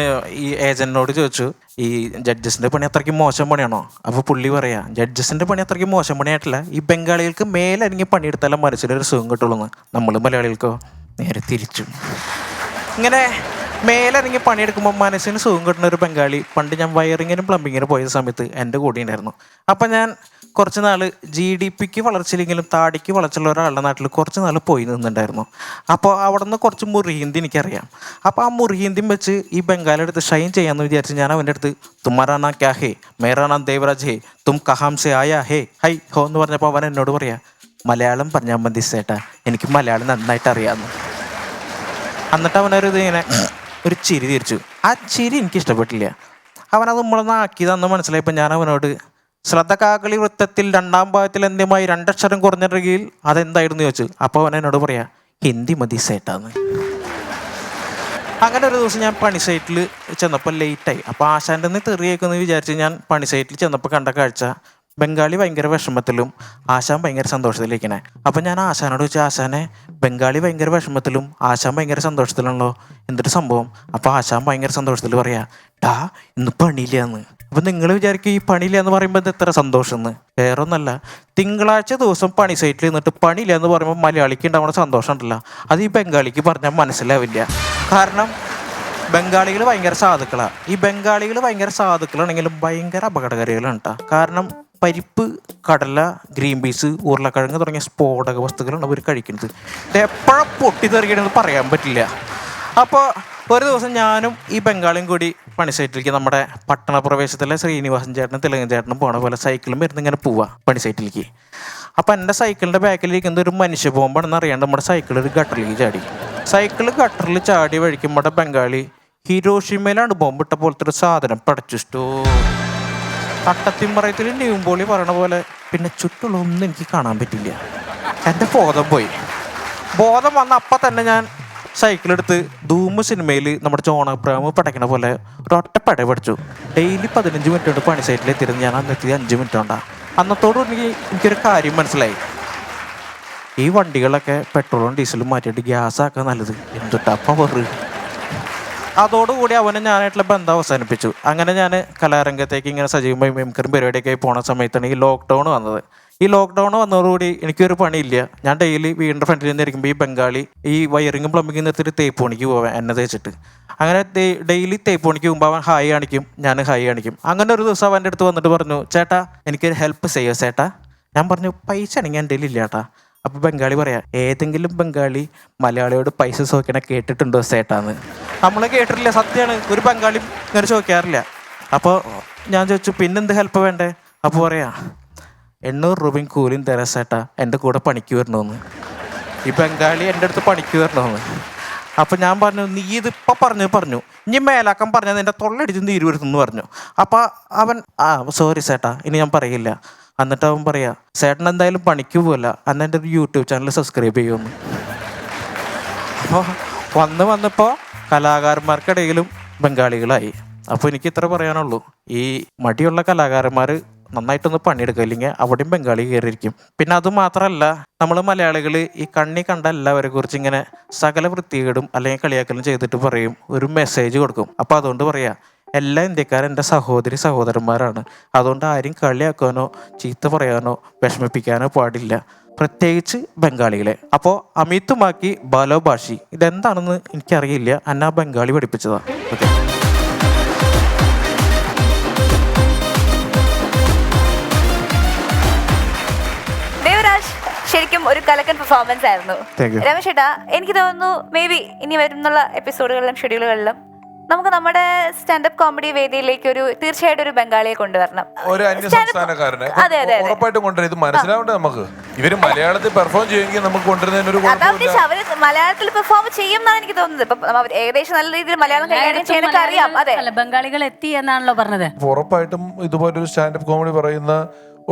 ഈ ഏജന്റിനോട് ചോദിച്ചു, ഈ ജഡ്ജസിൻ്റെ പണി അത്രയ്ക്ക് മോശം പണിയാണോ? അപ്പോൾ പുള്ളി പറയാം, ജഡ്ജസിൻ്റെ പണി അത്രയ്ക്ക് മോശം പണിയായിട്ടില്ല, ഈ ബംഗാളികൾക്ക് മേലരിങ്ങി പണിയെടുത്താലും മനസ്സിലൊരു സുഖം കിട്ടുള്ളൂ എന്ന്. നമ്മൾ മലയാളികൾക്കോ നേരെ തിരിച്ചു. ഇങ്ങനെ മേലിറങ്ങി പണിയെടുക്കുമ്പോൾ മനസ്സിന് സുഖം കിട്ടുന്ന ഒരു ബംഗാളി പണ്ട് ഞാൻ വയറിങ്ങിനും പ്ലംബിങ്ങിനും പോയ സമയത്ത് എൻ്റെ കൂടെ ഉണ്ടായിരുന്നു. അപ്പം ഞാൻ കുറച്ച് നാൾ GDPക്ക് വളർച്ചയില്ലെങ്കിലും താടിക്ക് വളർച്ചയുള്ള ഒരാളുടെ നാട്ടിൽ കുറച്ച് നാൾ പോയി നിന്നുണ്ടായിരുന്നു. അപ്പോൾ അവിടെ നിന്ന് കുറച്ച് മുറി ഹിന്ദി എനിക്കറിയാം. അപ്പോൾ ആ മുറി ഹിന്ദിയും വെച്ച് ഈ ബംഗാളി അടുത്ത് ഷൈൻ ചെയ്യാമെന്ന് വിചാരിച്ച് ഞാൻ അവൻ്റെ അടുത്ത് തുമ്മാരാ നാം ക്യാ ഹേ, മേരാ നാം ദേവരാജ് ഹേ, തും കഹാം സെ ആയാ ഹേ, ഹൈ ഹോ എന്ന് പറഞ്ഞപ്പോൾ അവൻ എന്നോട് പറയാം, മലയാളം പറഞ്ഞാൽ മതി സേട്ടാ, എനിക്ക് മലയാളം നന്നായിട്ട് അറിയാമെന്ന്. എന്നിട്ട് അവനൊരു ഇതിങ്ങനെ ഒരു ചിരി തിരിച്ചു. ആ ചിരി എനിക്ക് ഇഷ്ടപ്പെട്ടില്ല. അവനത് നമ്മളൊന്ന് ആക്കിയതെന്ന് മനസ്സിലായപ്പോൾ ഞാൻ അവനോട്, ശ്രദ്ധകാകളി വൃത്തത്തിൽ 2-ാം ഭാഗത്തിൽ എന്ത്യമായി 2 അക്ഷരം കുറഞ്ഞിട്ടുണ്ടെങ്കിൽ അതെന്തായിരുന്നു ചോദിച്ചു. അപ്പോൾ അവൻ എന്നോട് പറയാം, ഹിന്ദി മതി സേട്ടാന്ന്. അങ്ങനെ ഒരു ദിവസം ഞാൻ പണി സൈറ്റിൽ ചെന്നപ്പോൾ ലേറ്റായി. അപ്പോൾ ആശാൻ്റെ നിന്ന് തെറിയേക്കെന്ന് വിചാരിച്ച് ഞാൻ പണി സൈറ്റിൽ ചെന്നപ്പോൾ കണ്ട കാഴ്ച, ബംഗാളി ഭയങ്കര വിഷമത്തിലും ആശാൻ ഭയങ്കര സന്തോഷത്തിലിരിക്കണേ. അപ്പം ഞാൻ ആശാനോട് ചോദിച്ചു, ആശാനെ ബംഗാളി ഭയങ്കര വിഷമത്തിലും ആശാൻ ഭയങ്കര സന്തോഷത്തിലാണല്ലോ, എന്തൊരു സംഭവം? അപ്പോൾ ആശാൻ ഭയങ്കര സന്തോഷത്തിൽ പറയാ, ടാ ഇന്ന് പണിയില്ലാന്ന്. അപ്പം നിങ്ങൾ വിചാരിക്കും ഈ പണിയില്ല എന്ന് പറയുമ്പോൾ ഇത് എത്ര സന്തോഷം എന്ന്. വേറൊന്നല്ല, തിങ്കളാഴ്ച ദിവസം പണി സൈറ്റിൽ നിന്നിട്ട് പണിയില്ല എന്ന് പറയുമ്പോൾ മലയാളിക്ക് ഉണ്ടാവുന്ന സന്തോഷം ഉണ്ടല്ലോ, അത് ഈ ബംഗാളിക്ക് പറഞ്ഞാൽ മനസ്സിലാവില്ല. കാരണം ബംഗാളികൾ ഭയങ്കര സാധുക്കളാണ്. ഈ ബംഗാളികൾ ഭയങ്കര സാധുക്കളാണെങ്കിലും ഭയങ്കര അപകടകാരികളാണ് കേട്ടോ. കാരണം പരിപ്പ്, കടല, ഗ്രീൻ പീസ്, ഉരുളക്കിഴങ്ങ് തുടങ്ങിയ സ്ഫോടക വസ്തുക്കളാണ് അവർ കഴിക്കുന്നത്. ഇത് എപ്പോഴും പൊട്ടിത്തെറിക്കണമെന്ന് പറയാൻ പറ്റില്ല. അപ്പോൾ ഒരു ദിവസം ഞാനും ഈ ബംഗാളിയും കൂടി പണി സൈറ്റിലേക്ക്, നമ്മുടെ പട്ടണ പ്രവേശത്തിലെ ശ്രീനിവാസൻ ചേട്ടനും തെലുങ്കൻ ചേട്ടനും പോണ പോലെ സൈക്കിളും വരുന്ന ഇങ്ങനെ പോവാ പണി സൈറ്റിലേക്ക്. അപ്പം എൻ്റെ സൈക്കിളിൻ്റെ ബാക്കിലിരിക്കുന്നത് ഒരു മനുഷ്യ ബോംബാണെന്ന് അറിയാണ്ട് നമ്മുടെ സൈക്കിൾ ഒരു ഗട്ടറിലേക്ക് ചാടി. സൈക്കിൾ ഗട്ടറിൽ ചാടി വഴിക്കും നമ്മുടെ ബംഗാളി ഹിരോഷിമയിലാണ് ബോംബിട്ട പോലത്തെ ഒരു സാധനം പടച്ചിട്ടോ. കട്ടത്തിമ്പറയത്തിൽ ന്യൂമ്പോളി പറയണ പോലെ പിന്നെ ചുറ്റുള്ളൊന്നും എനിക്ക് കാണാൻ പറ്റില്ല. എൻ്റെ ബോധം പോയി. ബോധം വന്ന അപ്പം തന്നെ ഞാൻ സൈക്കിളെടുത്ത് ധൂമ് സിനിമയിൽ നമ്മുടെ ജോൺ അബ്രഹാം പടയ്ക്കണ പോലെ ഒരൊറ്റ പട പഠിച്ചു. ഡെയിലി 15 മിനിറ്റ് കൊണ്ട് പണി സൈറ്റിൽ എത്തിയിരുന്നു. ഞാൻ അന്നെത്തിയത് 5 മിനിറ്റ് കൊണ്ടാണ്. അന്നത്തോടുകൂടി എനിക്കൊരു കാര്യം മനസ്സിലായി, ഈ വണ്ടികളൊക്കെ പെട്രോളും ഡീസലും മാറ്റിയിട്ട് ഗ്യാസാക്കാൻ നല്ലത്, എന്തുട്ടാ പവർ. അതോടുകൂടി അവനെ ഞാനായിട്ടുള്ള ബന്ധം അവസാനിപ്പിച്ചു. അങ്ങനെ ഞാൻ കലാരംഗത്തേക്ക് ഇങ്ങനെ സജീവമായി മിമിക്രിയും പരിപാടിയൊക്കെ പോണ സമയത്താണ് ഈ ലോക്ക്ഡൗൺ വന്നത്. ഈ ലോക്ക്ഡൗൺ വന്നതോടുകൂടി എനിക്കൊരു പണിയില്ല. ഞാൻ ഡെയിലി വീടിൻ്റെ ഫ്രണ്ടിൽ നിന്നിരിക്കുമ്പോൾ ഈ ബംഗാളി ഈ വയറിങ്ങും പ്ലംബിങ്ങും നിർത്തിയിട്ട് തേപ്പ് പണിക്ക് പോവാൻ എന്നെ തേച്ചിട്ട്. അങ്ങനെ ഡെയിലി തേപ്പ് പണിക്ക് പോകുമ്പോൾ അവൻ ഹായ് കാണിക്കും, ഞാൻ ഹായ് കാണിക്കും. അങ്ങനെ ഒരു ദിവസം അവൻ്റെ അടുത്ത് വന്നിട്ട് പറഞ്ഞു, ചേട്ടാ എനിക്കൊരു ഹെൽപ്പ് ചെയ്യോ ചേട്ടാ? ഞാൻ പറഞ്ഞു, പൈസ ആണെങ്കിൽ എൻ്റെ കയ്യിൽ ഇല്ല ചേട്ടാ. അപ്പോൾ ബംഗാളി പറയാം, ഏതെങ്കിലും ബംഗാളി മലയാളിയോട് പൈസ ചോദിക്കണ കേട്ടിട്ടുണ്ടോ ചേട്ടാന്ന്? നമ്മൾ കേട്ടിട്ടില്ല, സത്യമാണ്, ഒരു ബംഗാളിയും ഇങ്ങനെ ചോദിക്കാറില്ല. അപ്പോൾ ഞാൻ ചോദിച്ചു, പിന്നെന്ത് ഹെൽപ്പ് വേണ്ടേ? അപ്പോൾ പറയാ, 800 രൂപയും കൂലിയും തരാം ചേട്ടാ, എൻ്റെ കൂടെ പണിക്ക് വരണമെന്ന്. ഈ ബംഗാളി എൻ്റെ അടുത്ത് പണിക്ക് വരണമെന്ന്. അപ്പം ഞാൻ പറഞ്ഞു, നീ ഇതിപ്പോൾ പറഞ്ഞു ഇനി മേലാക്കം പറഞ്ഞാൽ നിൻ്റെ തൊള്ളടിച്ച് തീരുവരുത്തെന്ന് പറഞ്ഞു. അപ്പോൾ അവൻ സോറി ചേട്ടാ, ഇനി ഞാൻ പറയില്ല. എന്നിട്ട് അവൻ പറയാ, ചേട്ടൻ എന്തായാലും പണിക്ക് പോകില്ല, അന്ന് എൻ്റെ ഒരു യൂട്യൂബ് ചാനൽ സബ്സ്ക്രൈബ് ചെയ്യുമെന്ന്. അപ്പോൾ വന്നപ്പോൾ കലാകാരന്മാർക്കിടയിലും ബംഗാളികളായി. അപ്പോൾ എനിക്ക് ഇത്ര പറയാനുള്ളൂ, ഈ മടിയുള്ള കലാകാരന്മാർ നന്നായിട്ടൊന്ന് പണിയെടുക്കുക, ഇല്ലെങ്കിൽ അവിടെയും ബംഗാളി കയറിയിരിക്കും. പിന്നെ അത് മാത്രമല്ല, നമ്മൾ മലയാളികൾ ഈ കണ്ണി കണ്ട എല്ലാവരെ കുറിച്ച് ഇങ്ങനെ സകല വൃത്തികേടും അല്ലെങ്കിൽ കളിയാക്കലും ചെയ്തിട്ട് പറയും, ഒരു മെസ്സേജ് കൊടുക്കും. അപ്പോൾ അതുകൊണ്ട് പറയാം, എല്ലാ ഇന്ത്യക്കാരും എൻ്റെ സഹോദരി സഹോദരന്മാരാണ്. അതുകൊണ്ട് ആരും കളിയാക്കാനോ ചീത്ത പറയാനോ വിഷമിപ്പിക്കാനോ പാടില്ല, പ്രത്യേകിച്ച് ബംഗാളികളെ. അപ്പോൾ അമിതുമാക്കി ബാലോ ഭാഷി ഇതെന്താണെന്ന് എനിക്കറിയില്ല, എന്നെ ആ ബംഗാളി പഠിപ്പിച്ചതാണ്. ഓക്കെ. ശരിക്കും ഒരു കലക്കൻ പെർഫോമൻസ് ആയിരുന്നു. Thank you. രമേശ് ചേട്ടാ, എനിക്ക് തോന്നുന്നു മേ ബി ഇനി വരുന്നുള്ള എപ്പിസോഡുകളിലും ഷെഡ്യൂളുകളിലും നമുക്ക് നമ്മുടെ സ്റ്റാൻഡപ്പ് കോമഡി വേദിയിലേക്ക് തീർച്ചയായിട്ടും ഒരു ബംഗാളിയെ കൊണ്ടുവരണം. ഒരു അന്യസംസ്ഥാനക്കാരനെ അതെ, അതെ, അതെ. ഉറപ്പായിട്ടും കൊണ്ടുവരും. ഇത് മനസ്സിലാവണ്ടേ നമുക്ക്? ഇവര് മലയാളത്തിൽ പെർഫോം ചെയ്യുമെങ്കിൽ നമുക്ക് കൊണ്ടുവരുന്നതിന് ഒരു കുഴപ്പമില്ല. അവര് മലയാളത്തിൽ പെർഫോം ചെയ്യും എന്നാണ് എനിക്ക് തോന്നുന്നത്. ഇപ്പൊ ഏകദേശം നല്ല രീതിയിൽ മലയാളം കൈകാര്യം ചെയ്യാനൊക്കെ അറിയാം. അതെ, ബംഗാളികൾ എത്തി എന്നാണല്ലോ പറഞ്ഞത്. ഉറപ്പായിട്ടും ഇതുപോലൊരു സ്റ്റാൻഡപ്പ് കോമഡി പറയുന്ന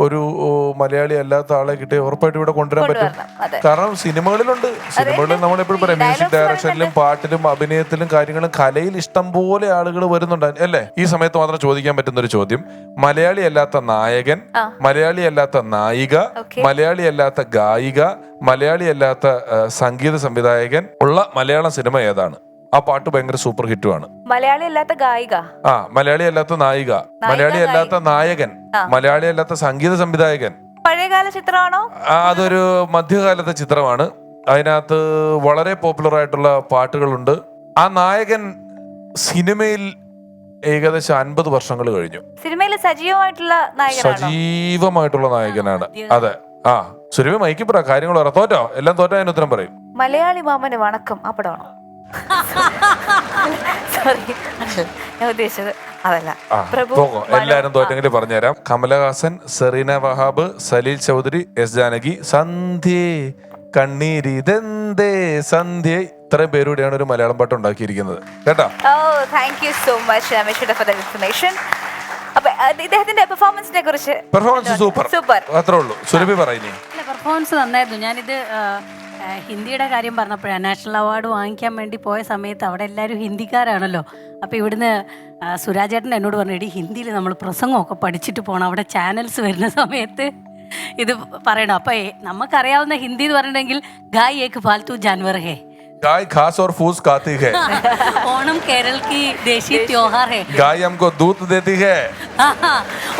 ഒരു മലയാളി അല്ലാത്ത ആളെ കിട്ടി ഉറപ്പായിട്ടും ഇവിടെ കൊണ്ടുവരാൻ പറ്റും. കാരണം സിനിമകളിലുണ്ട്, സിനിമകളിൽ നമ്മളെപ്പോഴും പറയാം, മ്യൂസിക് ഡയറക്ഷനിലും പാട്ടിലും അഭിനയത്തിലും കാര്യങ്ങളും കലയിൽ ഇഷ്ടം പോലെ ആളുകൾ വരുന്നുണ്ട് അല്ലേ? ഈ സമയത്ത് മാത്രം ചോദിക്കാൻ പറ്റുന്ന ഒരു ചോദ്യം, മലയാളി അല്ലാത്ത നായകൻ, മലയാളി അല്ലാത്ത നായിക, മലയാളി അല്ലാത്ത ഗായിക, മലയാളി അല്ലാത്ത സംഗീത സംവിധായകൻ ഉള്ള മലയാളം സിനിമ ഏതാണ്? ആ പാട്ട് ഭയങ്കര സൂപ്പർ ഹിറ്റുമാണ്. മലയാളി അല്ലാത്ത ഗായിക, മലയാളി അല്ലാത്ത നായിക, മലയാളി അല്ലാത്ത നായകൻ, മലയാളി അല്ലാത്ത സംഗീത സംവിധായകൻ. പഴയകാല ചിത്രമാണോ? അതൊരു മധ്യകാലത്തെ ചിത്രമാണ്. അതിനകത്ത് വളരെ പോപ്പുലർ ആയിട്ടുള്ള പാട്ടുകളുണ്ട്. ആ നായകൻ സിനിമയിൽ ഏകദേശം 50 വർഷങ്ങൾ കഴിഞ്ഞു. സിനിമയിൽ സജീവമായിട്ടുള്ള സജീവമായിട്ടുള്ള നായകനാണ്. അതെ. സുരഭി മൈക്ക് പറ, കാര്യങ്ങൾ പറ. തോറ്റോ? എല്ലാം തോറ്റോ? അതിന് ഉത്തരം പറയും. മലയാളി മാമന് വണക്കം ആ പടമാണോ? സോറി, ഞാൻ ഉദ്ദേശിച്ചത് അതല്ല. എല്ലാരും തോറ്റെങ്കിലും പറഞ്ഞുതരാം. കമലഹാസൻ, സെറീന വഹാബ്, സലീൽ ചൗധരി, എസ് ജാനകി, സന്ധ്യേ കണ്ണീരിതെന്തേ സന്ധ്യ, ഇത്രയും പേരുകൂടിയാണ് ഒരു മലയാളം പാട്ട് ഉണ്ടാക്കിയിരിക്കുന്നത് കേട്ടോ. Thank you so much Ramesh for the information. അപ്പൊ ഇദ്ദേഹത്തിന്റെ പെർഫോമൻസിനെ കുറിച്ച്? പെർഫോമൻസ് സൂപ്പർ, അത്രേ ഉള്ളൂ. സുരഭി പറയുന്നേ. പെർഫോമൻസ് നന്നായിരുന്നു. ഞാനിത് ഹിന്ദിയുടെ കാര്യം പറഞ്ഞപ്പോഴാണ്, നാഷണൽ അവാർഡ് വാങ്ങിക്കാൻ വേണ്ടി പോയ സമയത്ത് അവിടെ എല്ലാവരും ഹിന്ദിക്കാരാണല്ലോ. അപ്പോൾ ഇവിടുന്ന് സുരാജേട്ടൻ എന്നോട് പറഞ്ഞു, എടി ഹിന്ദിയിൽ നമ്മൾ പ്രസംഗമൊക്കെ പഠിച്ചിട്ട് പോകണം, അവിടെ ചാനൽസ് വരുന്ന സമയത്ത് ഇത് പറയണം. അപ്പോൾ നമുക്കറിയാവുന്ന ഹിന്ദി എന്ന് പറഞ്ഞിട്ടുണ്ടെങ്കിൽ ഗായ് ഏക് ഫാൽത്തു ജാൻവർ ഹേ, गाय घास और फूस खाती है, ओणम केरल की देशी त्योहार है, गाय हमको दूध देती है,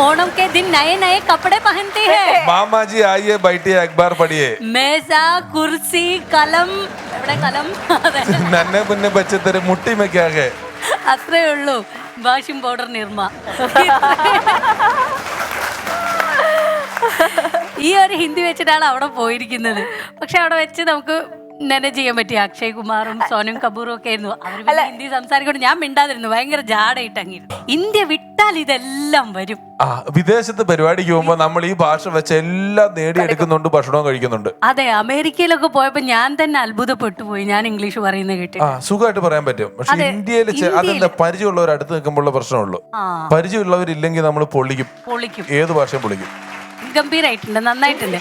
ओणम के दिन नए नए कपड़े पहनती है, मामा जी आइए बैठिए अखबार पढ़िए, मेजा कुर्सी कलम, एवडे कलम नन्हे मुन्ने बच्चे तेरे मुट्ठी में क्या है, അത്രേ ഉള്ളൂ. Washing powder Nirma. ഈ ഒരു ഹിന്ദി വെച്ചിട്ടാണ് അവിടെ പോയിരിക്കുന്നത്. പക്ഷെ അവിടെ വെച്ച് നമുക്ക് മാനേജ് ചെയ്യാൻ പറ്റി. അക്ഷയ് കുമാറും സോനം കപൂറും ഒക്കെ ആയിരുന്നു. അവർ ഹിന്ദി സംസാരിക്കൊണ്ട് ഞാൻ മിണ്ടാതിരുന്നു, ഭയങ്കര ജാടയിട്ടങ്ങിരുന്നു. ഇന്ത്യ വിട്ടാൽ ഇതെല്ലാം വരും. വിദേശത്ത് പരിപാടിക്ക് പോകുമ്പോ നമ്മൾ ഈ ഭാഷ വെച്ച് എല്ലാം നേടിയെടുക്കുന്നുണ്ട്, ഭക്ഷണവും കഴിക്കുന്നുണ്ട്. അതെ, അമേരിക്കയിലൊക്കെ പോയപ്പോ ഞാൻ തന്നെ അത്ഭുതപ്പെട്ടു പോയി, ഞാൻ ഇംഗ്ലീഷ് പറയുന്നത് കേട്ട്. സുഖമായിട്ട് പറയാൻ പറ്റും. പക്ഷെ ഇന്ത്യയിൽ അതെന്താ, പരിചയമുള്ളവർ അടുത്ത് നിൽക്കുമ്പോഴുള്ള പ്രശ്നമുള്ളൂ. പരിചയമുള്ളവരില്ലെങ്കിൽ നമ്മൾ പൊള്ളിക്കും, ഏത് ഭാഷയും പൊള്ളിക്കും. ഗംഭീരായിട്ടുണ്ട്, നന്നായിട്ടുണ്ട്.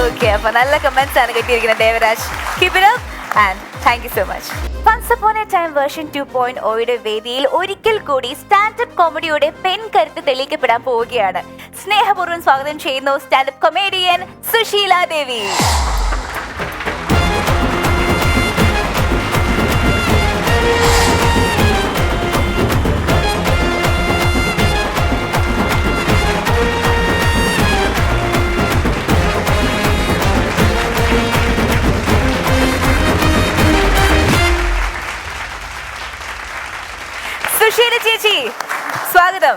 ഓക്കെ, അപ്പൊ നല്ല കമന്റ്സ് ആണ് കിട്ടിയിരിക്കുന്നത് Devaraj. Keep it up and thank you so much. Once upon a time version 2.0 വേദിയിൽ ഒരിക്കൽ കൂടി സ്റ്റാൻഡപ്പ് കോമഡിയുടെ പെൺകരുത്ത് തെളിയിക്കപ്പെടാൻ പോവുകയാണ്. സ്നേഹപൂർവ്വം സ്വാഗതം ചെയ്യുന്നു സ്റ്റാൻഡപ്പ് കൊമേഡിയൻ സുശീല ദേവി. സുശീല ചേച്ചി സ്വാഗതം.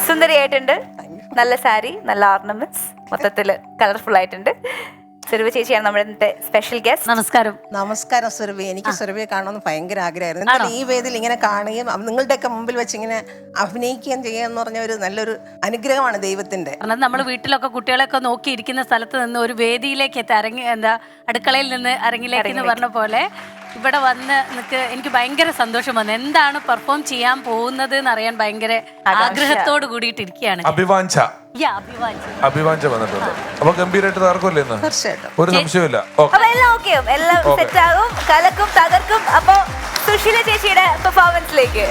സുന്ദരിയായിട്ടുണ്ട്, നല്ല സാരി, നല്ല ഓർണമെന്റ്സ്, മൊത്തത്തില് കളർഫുൾ ആയിട്ടുണ്ട്. സുരഭി ചേച്ചിയാണ് നമ്മുടെ ഇന്നത്തെ സ്പെഷ്യൽ ഗസ്റ്റ്. നമസ്കാരം. നമസ്കാരം സുരഭി. എനിക്ക് സുരഭിയെ കാണണമെന്ന് ഭയങ്കര ആഗ്രഹമായിരുന്നു. എന്നാൽ ഈ വേദിയിൽ ഇങ്ങനെ കാണുകയും നിങ്ങളുടെയൊക്കെ മുമ്പിൽ വെച്ച് ഇങ്ങനെ അഭിനയിക്കുകയും ചെയ്യുക പറഞ്ഞ ഒരു നല്ലൊരു അനുഗ്രഹമാണ് ദൈവത്തിന്റെ. കാരണം നമ്മൾ വീട്ടിലൊക്കെ കുട്ടികളൊക്കെ നോക്കിയിരിക്കുന്ന സ്ഥലത്ത് നിന്ന് ഒരു വേദിയിലേക്ക് എത്തി, അടുക്കളയിൽ നിന്ന് അരങ്ങിലേക്ക് എന്ന് പറഞ്ഞ പോലെ ഇവിടെ വന്ന് എനിക്ക് ഭയങ്കര സന്തോഷം വന്നു. എന്താണ് പെർഫോം ചെയ്യാൻ പോകുന്നത് എന്നറിയാൻ ഭയങ്കര ആഗ്രഹത്തോട് കൂടിയിട്ടിരിക്കുകയാണ്. അഭിവാഞ്ച വന്നിട്ടുണ്ട്. അപ്പൊ ഗംഭീരമായിട്ട് തകർക്കുമല്ലേ ഇന്ന്? തീർച്ചയായിട്ടും, ഒരു സംശയമില്ല. എല്ലാം സെറ്റ് ആകും, കലക്കും തകർക്കും. അപ്പൊ സുശീല ചേച്ചിയുടെ പെർഫോമൻസിലേക്ക്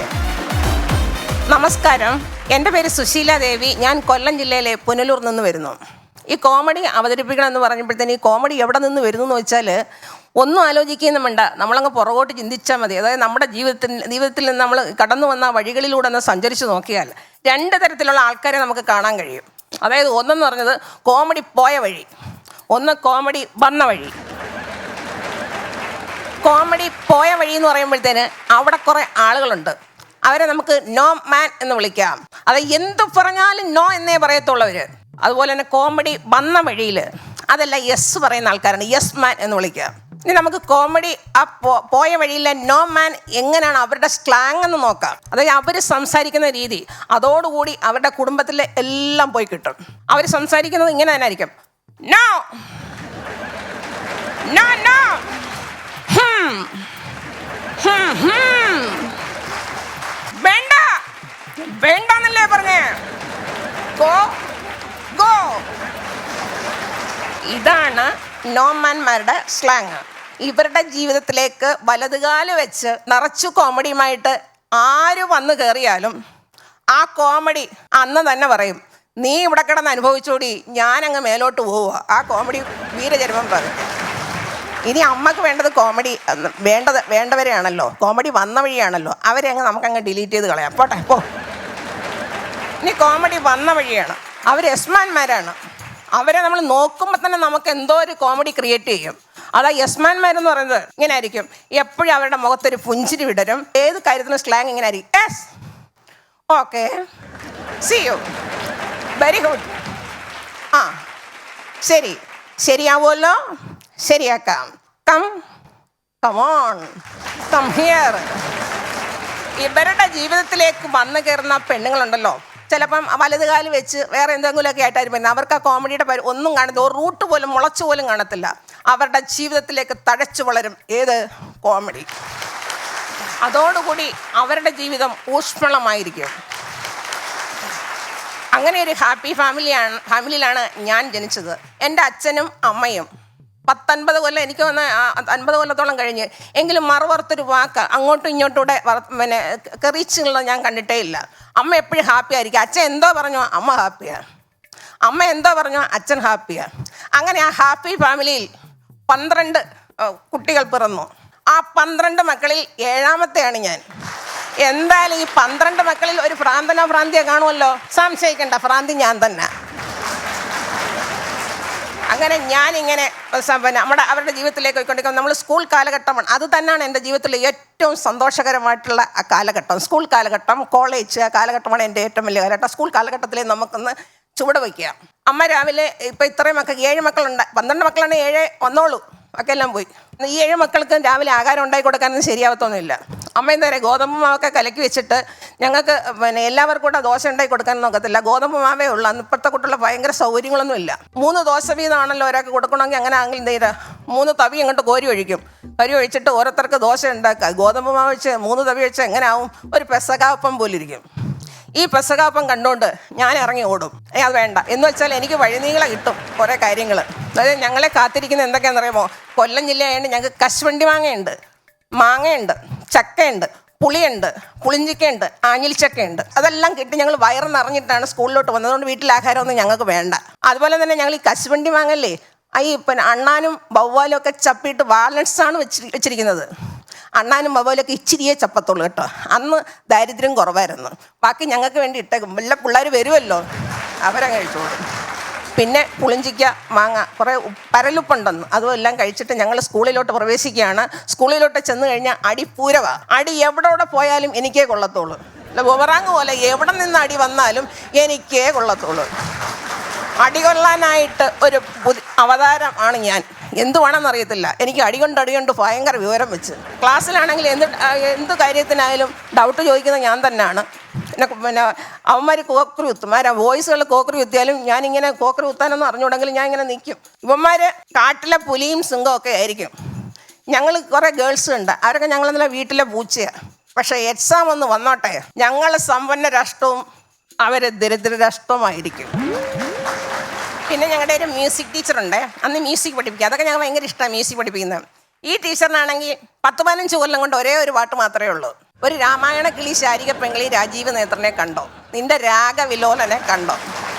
നമസ്കാരം, എൻ്റെ പേര് സുശീല ദേവി. ഞാൻ കൊല്ലം ജില്ലയിലെ പുനലൂർ നിന്ന് വരുന്നു. ഈ കോമഡി അവതരിപ്പിക്കണം എന്ന് പറഞ്ഞപ്പോഴത്തേന് ഈ കോമഡി എവിടെ നിന്ന് വരുന്നു എന്ന് വെച്ചാൽ ഒന്നും ആലോചിക്കുകയും വേണ്ട, നമ്മളങ്ങ് പുറകോട്ട് ചിന്തിച്ചാൽ മതി. അതായത് നമ്മുടെ ജീവിതത്തിൽ നിന്ന് നമ്മൾ കടന്നു വന്ന വഴികളിലൂടെ ഒന്ന് സഞ്ചരിച്ച് നോക്കിയാൽ 2 തരത്തിലുള്ള ആൾക്കാരെ നമുക്ക് കാണാൻ കഴിയും. അതായത് ഒന്നെന്ന് പറഞ്ഞത് കോമഡി പോയ വഴി, ഒന്ന് കോമഡി വന്ന വഴി. കോമഡി പോയ വഴി എന്ന് പറയുമ്പോഴത്തേന് അവിടെ കുറേ ആളുകളുണ്ട്. അവരെ നമുക്ക് നോ മാൻ എന്ന് വിളിക്കാം. അത് എന്ത് പറഞ്ഞാലും നോ എന്നേ പറയത്തുള്ളവർ. അതുപോലെ തന്നെ കോമഡി വന്ന വഴിയിൽ അതല്ല യെസ് പറയുന്ന ആൾക്കാരാണ്, യെസ് മാൻ എന്ന് വിളിക്കാം. ഇനി നമുക്ക് കോമഡി ആ പോയ വഴിയിലെ നോ മാൻ എങ്ങനെയാണ് അവരുടെ സ്ലാങ് എന്ന് നോക്കാം. അതായത് അവർ സംസാരിക്കുന്ന രീതി, അതോടുകൂടി അവരുടെ കുടുംബത്തിലെ എല്ലാം പോയി കിട്ടും. അവർ സംസാരിക്കുന്നത് ഇങ്ങനെ തന്നെ ആയിരിക്കും. നോ നോ നോ, വേണ്ട വേണ്ടെന്നല്ലേ പറഞ്ഞേ, ഗോ ഗോ. ഇതാണ് നോമാന്മാരുടെ സ്ലാങ്. ഇവരുടെ ജീവിതത്തിലേക്ക് വലതുകാല് വെച്ച് നിറച്ചു കോമഡിയുമായിട്ട് ആര് വന്നു കയറിയാലും ആ കോമഡി അന്ന് തന്നെ പറയും, നീ ഇവിടെ കിടന്ന് അനുഭവിച്ചോടി, ഞാനങ്ങ് മേലോട്ട് പോവുക. ആ കോമഡി വീരചരമം പറയും. ഇനി അമ്മക്ക് വേണ്ടത് കോമഡി വേണ്ടവരെയാണല്ലോ, കോമഡി വന്ന വഴിയാണല്ലോ, അവരെ അങ്ങ് നമുക്കങ്ങ് ഡിലീറ്റ് ചെയ്ത് കളയാം, പോട്ടെ പോ. ഇനി കോമഡി വന്ന വഴിയാണ്, അവർ യസ്മാന്മാരാണ്. അവരെ നമ്മൾ നോക്കുമ്പോൾ തന്നെ നമുക്ക് എന്തോ ഒരു കോമഡി ക്രിയേറ്റ് ചെയ്യും. അതാ യസ്മാന്മാരെന്ന് പറയുന്നത് ഇങ്ങനെ ആയിരിക്കും. എപ്പോഴും അവരുടെ മുഖത്തൊരു പുഞ്ചിരി വിടരും. ഏത് കാര്യത്തിനും സ്ലാങ് ഇങ്ങനെ ആയിരിക്കും. Yes, okay, see you, very good, ആ ശരി, ശരിയാവുമല്ലോ, ശരിയാക്കാം, കം ഓൺ, കം ഹിയർ. ഇവരുടെ ജീവിതത്തിലേക്ക് വന്നു കയറുന്ന പെണ്ണുങ്ങളുണ്ടല്ലോ, ചിലപ്പം വലതുകാലം വെച്ച് വേറെ എന്തെങ്കിലുമൊക്കെ ആയിട്ടായിരിക്കും വരുന്നത്. അവർക്ക് ആ കോമഡിയുടെ ഒന്നും കാണത്തില്ല, ഒരു റൂട്ട് പോലും മുളച്ചു പോലും കാണത്തില്ല. അവരുടെ ജീവിതത്തിലേക്ക് തഴച്ചു വളരും ഏത് കോമഡി. അതോടുകൂടി അവരുടെ ജീവിതം ഊഷ്മളമായിരിക്കും. അങ്ങനെ ഒരു ഹാപ്പി ഫാമിലിയിലാണ് ഞാൻ ജനിച്ചത്. എൻ്റെ അച്ഛനും അമ്മയും 19 കൊല്ലം, എനിക്ക് വന്ന് 50 കൊല്ലത്തോളം കഴിഞ്ഞ്, എങ്കിലും മറുപുറത്തൊരു വാക്ക് അങ്ങോട്ടും ഇങ്ങോട്ടൂടെ പിന്നെ കെറിച്ചുള്ളത് ഞാൻ കണ്ടിട്ടേ ഇല്ല. അമ്മ എപ്പോഴും ഹാപ്പി ആയിരിക്കും. അച്ഛൻ എന്തോ പറഞ്ഞോ അമ്മ ഹാപ്പിയാണ്, അമ്മ എന്തോ പറഞ്ഞോ അച്ഛൻ ഹാപ്പിയാണ്. അങ്ങനെ ആ ഹാപ്പി ഫാമിലിയിൽ 12 കുട്ടികൾ പിറന്നു. ആ 12 മക്കളിൽ 7ാമത്തെയാണ് ഞാൻ. എന്തായാലും ഈ 12 മക്കളിൽ ഒരു ഭ്രാന്തിയോ കാണുമല്ലോ, സംശയിക്കേണ്ട, ഭ്രാന്തി ഞാൻ തന്നെ. അങ്ങനെ ഞാനിങ്ങനെ അവരുടെ ജീവിതത്തിലേക്ക് പോയിക്കൊണ്ടിരിക്കും. നമ്മൾ സ്കൂൾ കാലഘട്ടമാണ്, അത് തന്നെയാണ് എൻ്റെ ജീവിതത്തിലെ ഏറ്റവും സന്തോഷകരമായിട്ടുള്ള ആ കാലഘട്ടം. സ്കൂൾ കാലഘട്ടം, കോളേജ് കാലഘട്ടമാണ് എൻ്റെ ഏറ്റവും വലിയ കാലഘട്ടം. സ്കൂൾ കാലഘട്ടത്തിൽ നമുക്കൊന്ന് ചുവട് വയ്ക്കുക. അമ്മ രാവിലെ ഇപ്പം ഇത്രയും മക്കൾക്ക് 7 മക്കളുണ്ട്, 12 മക്കളാണ്, 7 വന്നോളൂ, ഒക്കെ എല്ലാം പോയി. ഈ 7 മക്കൾക്കും രാവിലെ ആഹാരം ഉണ്ടാക്കി കൊടുക്കാനൊന്നും ശരിയാവത്തൊന്നുമില്ല. അമ്മ എന്താ പറയുക, ഗോതമ്പ് മാവൊക്കെ കലക്കി വെച്ചിട്ട് ഞങ്ങൾക്ക് പിന്നെ എല്ലാവർക്കും കൂടെ ദോശ ഉണ്ടാക്കി കൊടുക്കാനൊന്നും നോക്കത്തില്ല, ഗോതമ്പ് മാവേ ഉള്ളൂ. അന്ന് ഇപ്പോഴത്തെ കുട്ടികളുടെ ഭയങ്കര സൗകര്യങ്ങളൊന്നും ഇല്ല. 3 ദോശ വീതമാണല്ലോ ഒരാൾക്ക് കൊടുക്കണമെങ്കിൽ. അങ്ങനെ ആണെങ്കിൽ എന്ത് ചെയ്താൽ 3 തവി അങ്ങോട്ട് കോരി ഒഴിച്ചിട്ട് ഓരോരുത്തർക്ക് ദോശ ഉണ്ടാക്കുക. ഗോതമ്പ് മാവ് വെച്ച് 3 തവി വെച്ച് എങ്ങനെ ആവും, ഒരു പെസകാപ്പം പോലിരിക്കും. ഈ പെസകാപ്പം കണ്ടുകൊണ്ട് ഞാൻ ഇറങ്ങി ഓടും. അത് വേണ്ട എന്ന് വെച്ചാൽ എനിക്ക് വഴിനീള കിട്ടും കുറേ കാര്യങ്ങൾ. അതായത് ഞങ്ങളെ കാത്തിരിക്കുന്ന എന്തൊക്കെയാണെന്നറിയാമോ, കൊല്ലം ജില്ലയായതുകൊണ്ട് ഞങ്ങൾക്ക് കശുവണ്ടി മാങ്ങയുണ്ട്, ചക്കയുണ്ട്, പുളിയുണ്ട്, പുളിഞ്ചിക്കയുണ്ട്, ആഞ്ഞിലിച്ചക്കയുണ്ട്. അതെല്ലാം കിട്ടി ഞങ്ങൾ വയറ് നിറഞ്ഞിട്ടാണ് സ്കൂളിലോട്ട് വന്നത്. അതുകൊണ്ട് വീട്ടിൽ ആഹാരമൊന്നും ഞങ്ങൾക്ക് വേണ്ട. അതുപോലെ തന്നെ ഞങ്ങൾ ഈ കശുവണ്ടി മാങ്ങല്ലേ, ഈ പിന്നെ അണ്ണാനും വവ്വാലും ഒക്കെ ചപ്പിയിട്ട് വാലൻസാണ് വെച്ചിരിക്കുന്നത്. അണ്ണാനും വവ്വാലൊക്കെ ഇച്ചിരിയേ ചപ്പത്തുള്ളൂ കേട്ടോ. അന്ന് ദാരിദ്ര്യം കുറവായിരുന്നു. ബാക്കി ഞങ്ങൾക്ക് വേണ്ടി ഇട്ടേക്കും. വല്ല പിള്ളേർ വരുമല്ലോ, അവരങ്ങ് കഴിച്ചോളും. പിന്നെ പുളിഞ്ചിക്ക, മാങ്ങ, കുറേ പരലുപ്പുണ്ടെന്ന്, അതും എല്ലാം കഴിച്ചിട്ട് ഞങ്ങൾ സ്കൂളിലോട്ട് പ്രവേശിക്കുകയാണ്. സ്കൂളിലോട്ട് ചെന്ന് കഴിഞ്ഞാൽ അടിപ്പൂരവാ. അടി എവിടെ പോയാലും എനിക്കേ കൊള്ളത്തുള്ളൂ. അല്ല ബൊമറാങ് പോലെ എവിടെ നിന്ന് അടി വന്നാലും എനിക്കേ കൊള്ളത്തുള്ളൂ. അടികൊള്ളാനായിട്ട് ഒരു അവതാരം ആണ് ഞാൻ. എന്തുവാണെന്നറിയത്തില്ല, എനിക്ക് അടികൊണ്ട് ഭയങ്കര വിവരം വെച്ച്. ക്ലാസ്സിലാണെങ്കിൽ എന്ത് കാര്യത്തിനായാലും ഡൗട്ട് ചോദിക്കുന്നത് ഞാൻ തന്നെയാണ്. പിന്നെ അവന്മാർ കോക്കറി കുത്തും, വോയിസുകൾ കോക്കറി കുത്തിയാലും ഞാനിങ്ങനെ കോക്കറി കുത്താനൊന്നും അറിഞ്ഞുകൂടെങ്കിലും ഞാൻ ഇങ്ങനെ നിൽക്കും. ഇവന്മാർ കാട്ടിലെ പുലിയും സിംഹവും ഒക്കെ ആയിരിക്കും. ഞങ്ങൾ കുറേ ഗേൾസ് ഉണ്ട്, അവരൊക്കെ ഞങ്ങളെന്നല്ല വീട്ടിലെ പൂച്ചയാണ്. പക്ഷേ എക്സാം ഒന്ന് വന്നോട്ടെ, ഞങ്ങൾ സമ്പന്ന രാഷ്ട്രവും അവർ ദരിദ്ര രാഷ്ട്രവുമായിരിക്കും. പിന്നെ ഞങ്ങളുടെ ഒരു മ്യൂസിക് ടീച്ചറുണ്ട്, അന്ന് മ്യൂസിക് പഠിപ്പിക്കുക. അതൊക്കെ ഞങ്ങൾ ഭയങ്കര ഇഷ്ടമാണ് മ്യൂസിക് പഠിപ്പിക്കുന്നത്. ഈ ടീച്ചറിനാണെങ്കിൽ 10-15 കൊല്ലം കൊണ്ട് ഒരേ ഒരു പാട്ട് മാത്രമേ ഉള്ളൂ. ഒരു രാമായണ കിളി ശാരിക പെങ്ങളി രാജീവ് നേത്രനെ കണ്ടോ, നിന്റെ രാഗവിലോലനെ കണ്ടോ.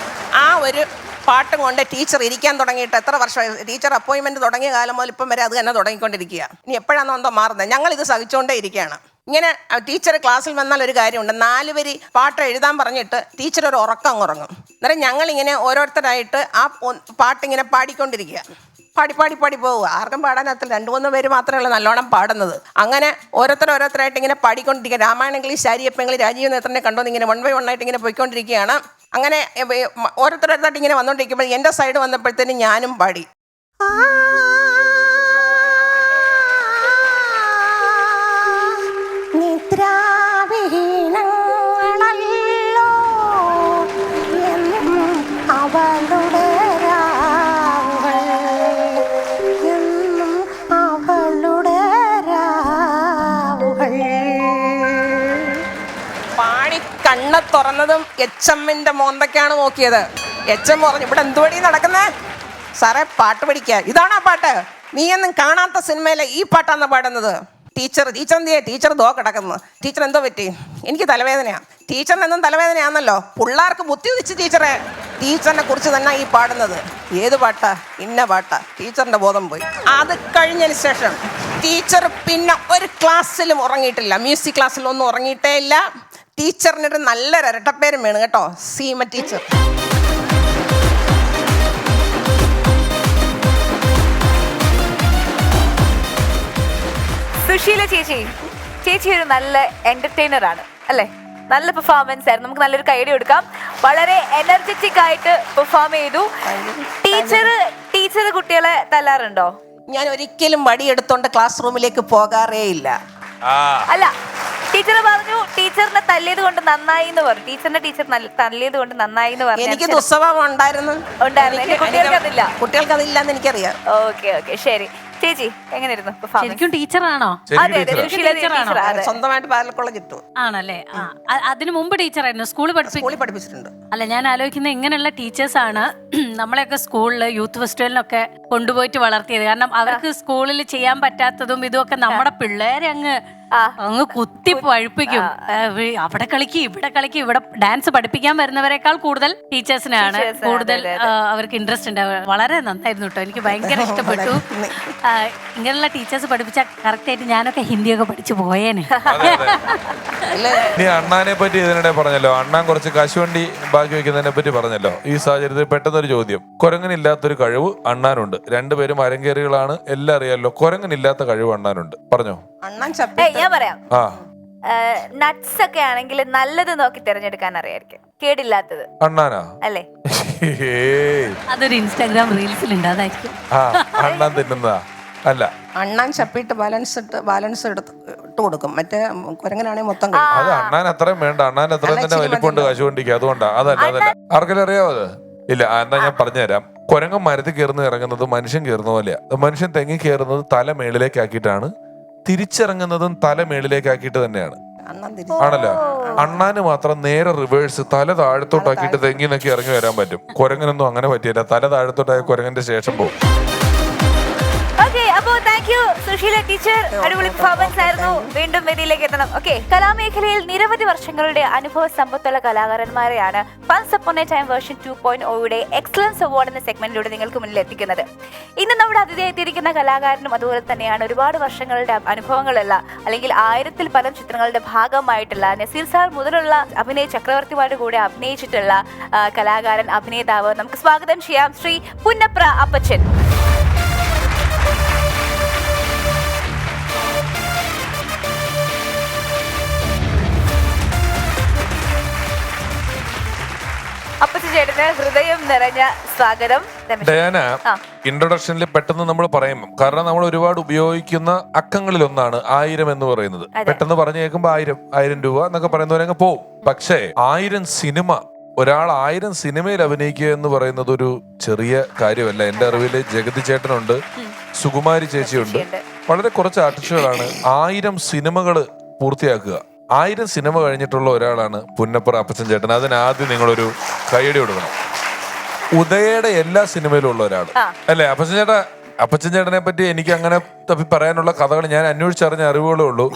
ആ ഒരു പാട്ടും കൊണ്ട് ടീച്ചർ ഇരിക്കാൻ തുടങ്ങിയിട്ട് എത്ര വർഷമായി? ടീച്ചർ അപ്പോയിൻമെൻറ്റ് തുടങ്ങിയ കാലം മുതൽ ഇപ്പം വരെ അത് തന്നെ തുടങ്ങിക്കൊണ്ടിരിക്കുക. ഇനി എപ്പോഴാണോ എന്തോ മാറുന്നത്. ഞങ്ങളിത് സഹിച്ചുകൊണ്ടേ ഇരിക്കുകയാണ്. ഇങ്ങനെ ടീച്ചർ ക്ലാസ്സിൽ വന്നാൽ ഒരു കാര്യമുണ്ട്, 4 വരി പാട്ട് എഴുതാൻ പറഞ്ഞിട്ട് ടീച്ചർ ഒരു ഉറക്കം ഉറങ്ങും. അന്നേരം ഞങ്ങളിങ്ങനെ ഓരോരുത്തരായിട്ട് ആ പാട്ടിങ്ങനെ പാടിക്കൊണ്ടിരിക്കുക. പാടി പോവുക. ആർക്കും പാടാനകത്തില്ല, 2-3 പേര് മാത്രമേ ഉള്ളൂ നല്ലോണം പാടുന്നത്. അങ്ങനെ ഓരോരുത്തരായിട്ട് ഇങ്ങനെ പാടിക്കൊണ്ടിരിക്കുക. രാമായണെങ്കിലും ശാരിയപ്പെങ്കിലും രാജീവ് നേത്രനെ കണ്ടോന്ന് ഇങ്ങനെ 1 by 1 ആയിട്ട് ഇങ്ങനെ പോയിക്കൊണ്ടിരിക്കുകയാണ്. അങ്ങനെ ഓരോരുത്തരായിട്ട് ഇങ്ങനെ വന്നുകൊണ്ടിരിക്കുമ്പോൾ എൻ്റെ സൈഡ് വന്നപ്പോഴത്തേനും ഞാനും പാടി. നിദ്രാവിഹീനങ്ങളല്ലോ എന്നും അവളുടെ രാവുകൾ, എന്നും അവളുടെ രാവുകൾ. പാടി കണ്ണ് തുറന്നതും എച്ചമ്മിന്റെ മോന്തക്കാണ് നോക്കിയത്. എച്ചം പറഞ്ഞു, ഇവിടെ എന്തുവഴി നടക്കുന്നേ? സാറേ പാട്ട് പഠിക്കുക. ഇതാണോ പാട്ട്? നീയൊന്നും കാണാത്ത സിനിമയിലെ ഈ പാട്ടാണ് പാടുന്നത്. ടീച്ചർ എന്തിയെ? ടീച്ചർ ദോ കിടക്കുന്നു. ടീച്ചർ എന്തോ പറ്റി? എനിക്ക് തലവേദനയാണ്. ടീച്ചറിനെന്നും തലവേദനയാണല്ലോ. പിള്ളേർക്ക് ബുദ്ധി വെച്ച് ടീച്ചറിനെ കുറിച്ച് തന്നെ ഈ പാടുന്നത്. ഏത് പാട്ടാ? ഇന്ന പാട്ടാ. ടീച്ചറിന്റെ ബോധം പോയി. അത് കഴിഞ്ഞതിന് ശേഷം ടീച്ചർ പിന്നെ ഒരു ക്ലാസ്സിലും ഉറങ്ങിയിട്ടില്ല. മ്യൂസിക് ക്ലാസ്സിലൊന്നും ഉറങ്ങിയിട്ടേ ഇല്ല. ടീച്ചറിനൊരു നല്ലൊരു ഇരട്ടപ്പേരും വേണം കേട്ടോ, സീമ ടീച്ചർ. സുശീല ചേച്ചി ഒരു നല്ല എന്റർടൈനർ ആണ് അല്ലേ? നല്ല പെർഫോമൻസ് ആയിരുന്നു. നമുക്ക് നല്ലൊരു കൈഡി കൊടുക്കാം. വളരെ എനർജറ്റിക് ആയിട്ട് പെർഫോം ചെയ്തു. ടീച്ചർ കുട്ടികളെ തല്ലാറുണ്ടോ? ഞാൻ ഒരിക്കലും വടിയെടുത്തോണ്ട് ക്ലാസ് റൂമിലേക്ക് പോകാറേ ഇല്ല. അല്ല, ടീച്ചർ പറഞ്ഞു ടീച്ചറിനെ തല്ലിയത് കൊണ്ട് നന്നായി എന്ന് പറഞ്ഞു. ടീച്ചർ തല്ലിയത് കൊണ്ട് നന്നായി എന്ന് പറഞ്ഞു. എനിക്ക് ദുസ്വഭാവം ഉണ്ടായിരുന്നു. കുട്ടികൾക്ക് അതില്ലാന്ന് എനിക്കറിയാം. ഓക്കെ ശരി. ചേച്ചി എങ്ങനെയായിരുന്നു പെർഫോമൻസ്? ശരിക്കും ടീച്ചറാണോ? സ്വന്തമായിട്ട് പാലക്കുള്ള കിട്ടും ആണല്ലേ? അതിനു മുമ്പ് ടീച്ചറായിരുന്നു. സ്കൂളിൽ പഠിപ്പിച്ചിട്ടുണ്ട്. അല്ല, ഞാൻ ആലോചിക്കുന്നത് ഇങ്ങനെയുള്ള ടീച്ചേഴ്സാണ് നമ്മളെയൊക്കെ സ്കൂളിൽ യൂത്ത് ഫെസ്റ്റിവലിനൊക്കെ കൊണ്ടുപോയിട്ട് വളർത്തിയത്. കാരണം അവർക്ക് സ്കൂളിൽ ചെയ്യാൻ പറ്റാത്തതും ഇതുമൊക്കെ നമ്മുടെ പിള്ളേരെ അങ്ങ് കുത്തി പഴുപ്പിക്കും. അവിടെ കളിക്കും ഇവിടെ ഡാൻസ് പഠിപ്പിക്കാൻ വരുന്നവരെക്കാൾ കൂടുതൽ ടീച്ചേഴ്സിനാണ് കൂടുതൽ അവർക്ക് ഇൻട്രസ്റ്റ് ഉണ്ട്. വളരെ നന്നായിരുന്നു കേട്ടോ, എനിക്ക് ഭയങ്കര ഇഷ്ടപ്പെട്ടു. ഇങ്ങനെയുള്ള ടീച്ചേഴ്സ് പഠിപ്പിച്ച കറക്റ്റ് ആയിട്ട് ഞാനൊക്കെ ഹിന്ദിയൊക്കെ പഠിച്ചു പോയേനെ. നീ അണ്ണാനെ പറ്റി ഇതിനിടെ പറഞ്ഞല്ലോ, അണ്ണാൻ കുറച്ച് കശുവണ്ടി ബാക്കി വെക്കുന്നതിനെ പറ്റി പറഞ്ഞല്ലോ. ഈ സാഹചര്യത്തിൽ പെട്ടെന്നൊരു ചോദ്യം. കുരങ്ങനില്ലാത്തൊരു കഴിവ് അണ്ണാനുണ്ട്. 2 പേരും അരങ്കേറികളാണ്, എല്ലാം അറിയാലോ. കുരങ്ങനില്ലാത്ത കഴിവ് അണ്ണാനുണ്ട്, പറഞ്ഞോ. ഞാൻ പറയാം. നട്ട്സ് ഒക്കെ ആണെങ്കിൽ നല്ലത് നോക്കി തിരഞ്ഞെടുക്കാൻ അറിയായിരിക്കും, കേടില്ലാത്തത്. അണ്ണാനാ അല്ലേ? അതൊരു ഇൻസ്റ്റാഗ്രാം റീൽസിൽ ഉണ്ട്, അതായിരിക്കും. അണ്ണാൻ തിന്നുന്നതാ അല്ല. അണ്ണാൻ ചപ്പിട്ട് ബാലൻസ് ഇട്ട് കൊടുക്കും. മറ്റേ കുരങ്ങനാണെങ്കിൽ മൊത്തം അത് അണ്ണാൻ അത്രയും വേണ്ട. അണ്ണാൻ അത്രയും തന്നെ വലിപ്പമുണ്ട് കശുവണ്ടിക്ക്, അതുകൊണ്ടാ. അതല്ല ആർക്കെല്ലാം അറിയാവോ അത്? ഇല്ല, എന്നാ ഞാൻ പറഞ്ഞുതരാം. കുരങ്ങൻ മരത്തിൽ കയറുന്ന ഇറങ്ങുന്നത് മനുഷ്യൻ കയറുന്ന പോലെയാ. മനുഷ്യൻ തെങ്ങി കയറുന്നത് തല മേളിലേക്ക് ആക്കിയിട്ടാണ്, തിരിച്ചിറങ്ങുന്നതും തല മേളിലേക്കാക്കിയിട്ട് തന്നെയാണ്. ആണല്ലോ. അണ്ണാന് മാത്രം നേരെ റിവേഴ്സ്, തല താഴത്തോട്ടാക്കിയിട്ട് തെങ്ങിന്നൊക്കെ ഇറങ്ങി വരാൻ പറ്റും. കുരങ്ങനൊന്നും അങ്ങനെ പറ്റിയില്ല. തല താഴത്തോട്ടായ കുരങ്ങന്റെ ശേഷം പോകും. അപ്പോ താങ്ക് യു സുശീല ടീച്ചർ, അടിപൊളി പെർഫോമൻസ് ആയിരുന്നു. വീണ്ടും വേദിയിലേക്ക് എത്തണം. ഓക്കെ, കലാമേഖലയിൽ നിരവധി വർഷങ്ങളുടെ അനുഭവ സമ്പത്തുള്ള കലാകാരന്മാരെയാണ് once upon a time version 2.0യുടെ എക്സലൻസ് അവാർഡ് എന്ന സെഗ്മെന്റിലൂടെ നിങ്ങൾക്ക് മുന്നിൽ എത്തിക്കുന്നത്. ഇന്ന് നമ്മുടെ അതിഥിയായി എത്തിയിരിക്കുന്ന കലാകാരനും അതുപോലെ തന്നെയാണ് ഒരുപാട് വർഷങ്ങളുടെ അനുഭവങ്ങളുള്ള, അല്ലെങ്കിൽ 1000-ൽ പരം ചിത്രങ്ങളുടെ ഭാഗമായിട്ടുള്ള, നസീർ സാർ മുതലുള്ള അഭിനയ ചക്രവർത്തിമാരുടെ കൂടെ അഭിനയിച്ചിട്ടുള്ള കലാകാരൻ, അഭിനേതാവ്. നമുക്ക് സ്വാഗതം ചെയ്യാം ശ്രീ പുന്നപ്ര അപ്പച്ചൻ. അപ്പച്ചൻ ചേട്ടന് ഹൃദയം നിറഞ്ഞ സ്വാഗതം. ഡയാന, ഇൻട്രൊഡക്ഷനിൽ പെട്ടെന്ന് നമ്മൾ പറയും, കാരണം നമ്മൾ ഒരുപാട് ഉപയോഗിക്കുന്ന അക്കങ്ങളിൽ ഒന്നാണ് 1000 എന്ന് പറയുന്നത്. പെട്ടെന്ന് പറഞ്ഞു കേൾക്കുമ്പോ 1000 രൂപ എന്നൊക്കെ പറയുന്നവരങ്ങ് പോവും. പക്ഷേ 1000 സിനിമ, ഒരാൾ 1000 സിനിമയിൽ അഭിനയിക്കുക എന്ന് പറയുന്നത് ഒരു ചെറിയ കാര്യമല്ല. എന്റെ അറിവില് ജഗതി ചേട്ടനുണ്ട്, സുകുമാരി ചേച്ചിയുണ്ട്, വളരെ കുറച്ച് ആർട്ടിസ്റ്റുകളാണ് 1000 സിനിമകൾ പൂർത്തിയാക്കുക. 1000 സിനിമ കഴിഞ്ഞിട്ടുള്ള ഒരാളാണ് പുന്നപ്ര അപ്പച്ചൻ ചേട്ടൻ. അതിനാദ്യം നിങ്ങളൊരു കൈയടി കൊടുക്കണം. ഉദയയുടെ എല്ലാ സിനിമയിലും ഉള്ള ഒരാൾ അല്ലേ അപ്പച്ചൻ ചേട്ടാ? അപ്പച്ചൻ ചേട്ടനെ പറ്റി എനിക്ക് അങ്ങനെ തപ്പി പറയാനുള്ള കഥകൾ ഞാൻ അന്വേഷിച്ചറിഞ്ഞ അറിവുകളേ ഉള്ളൂ.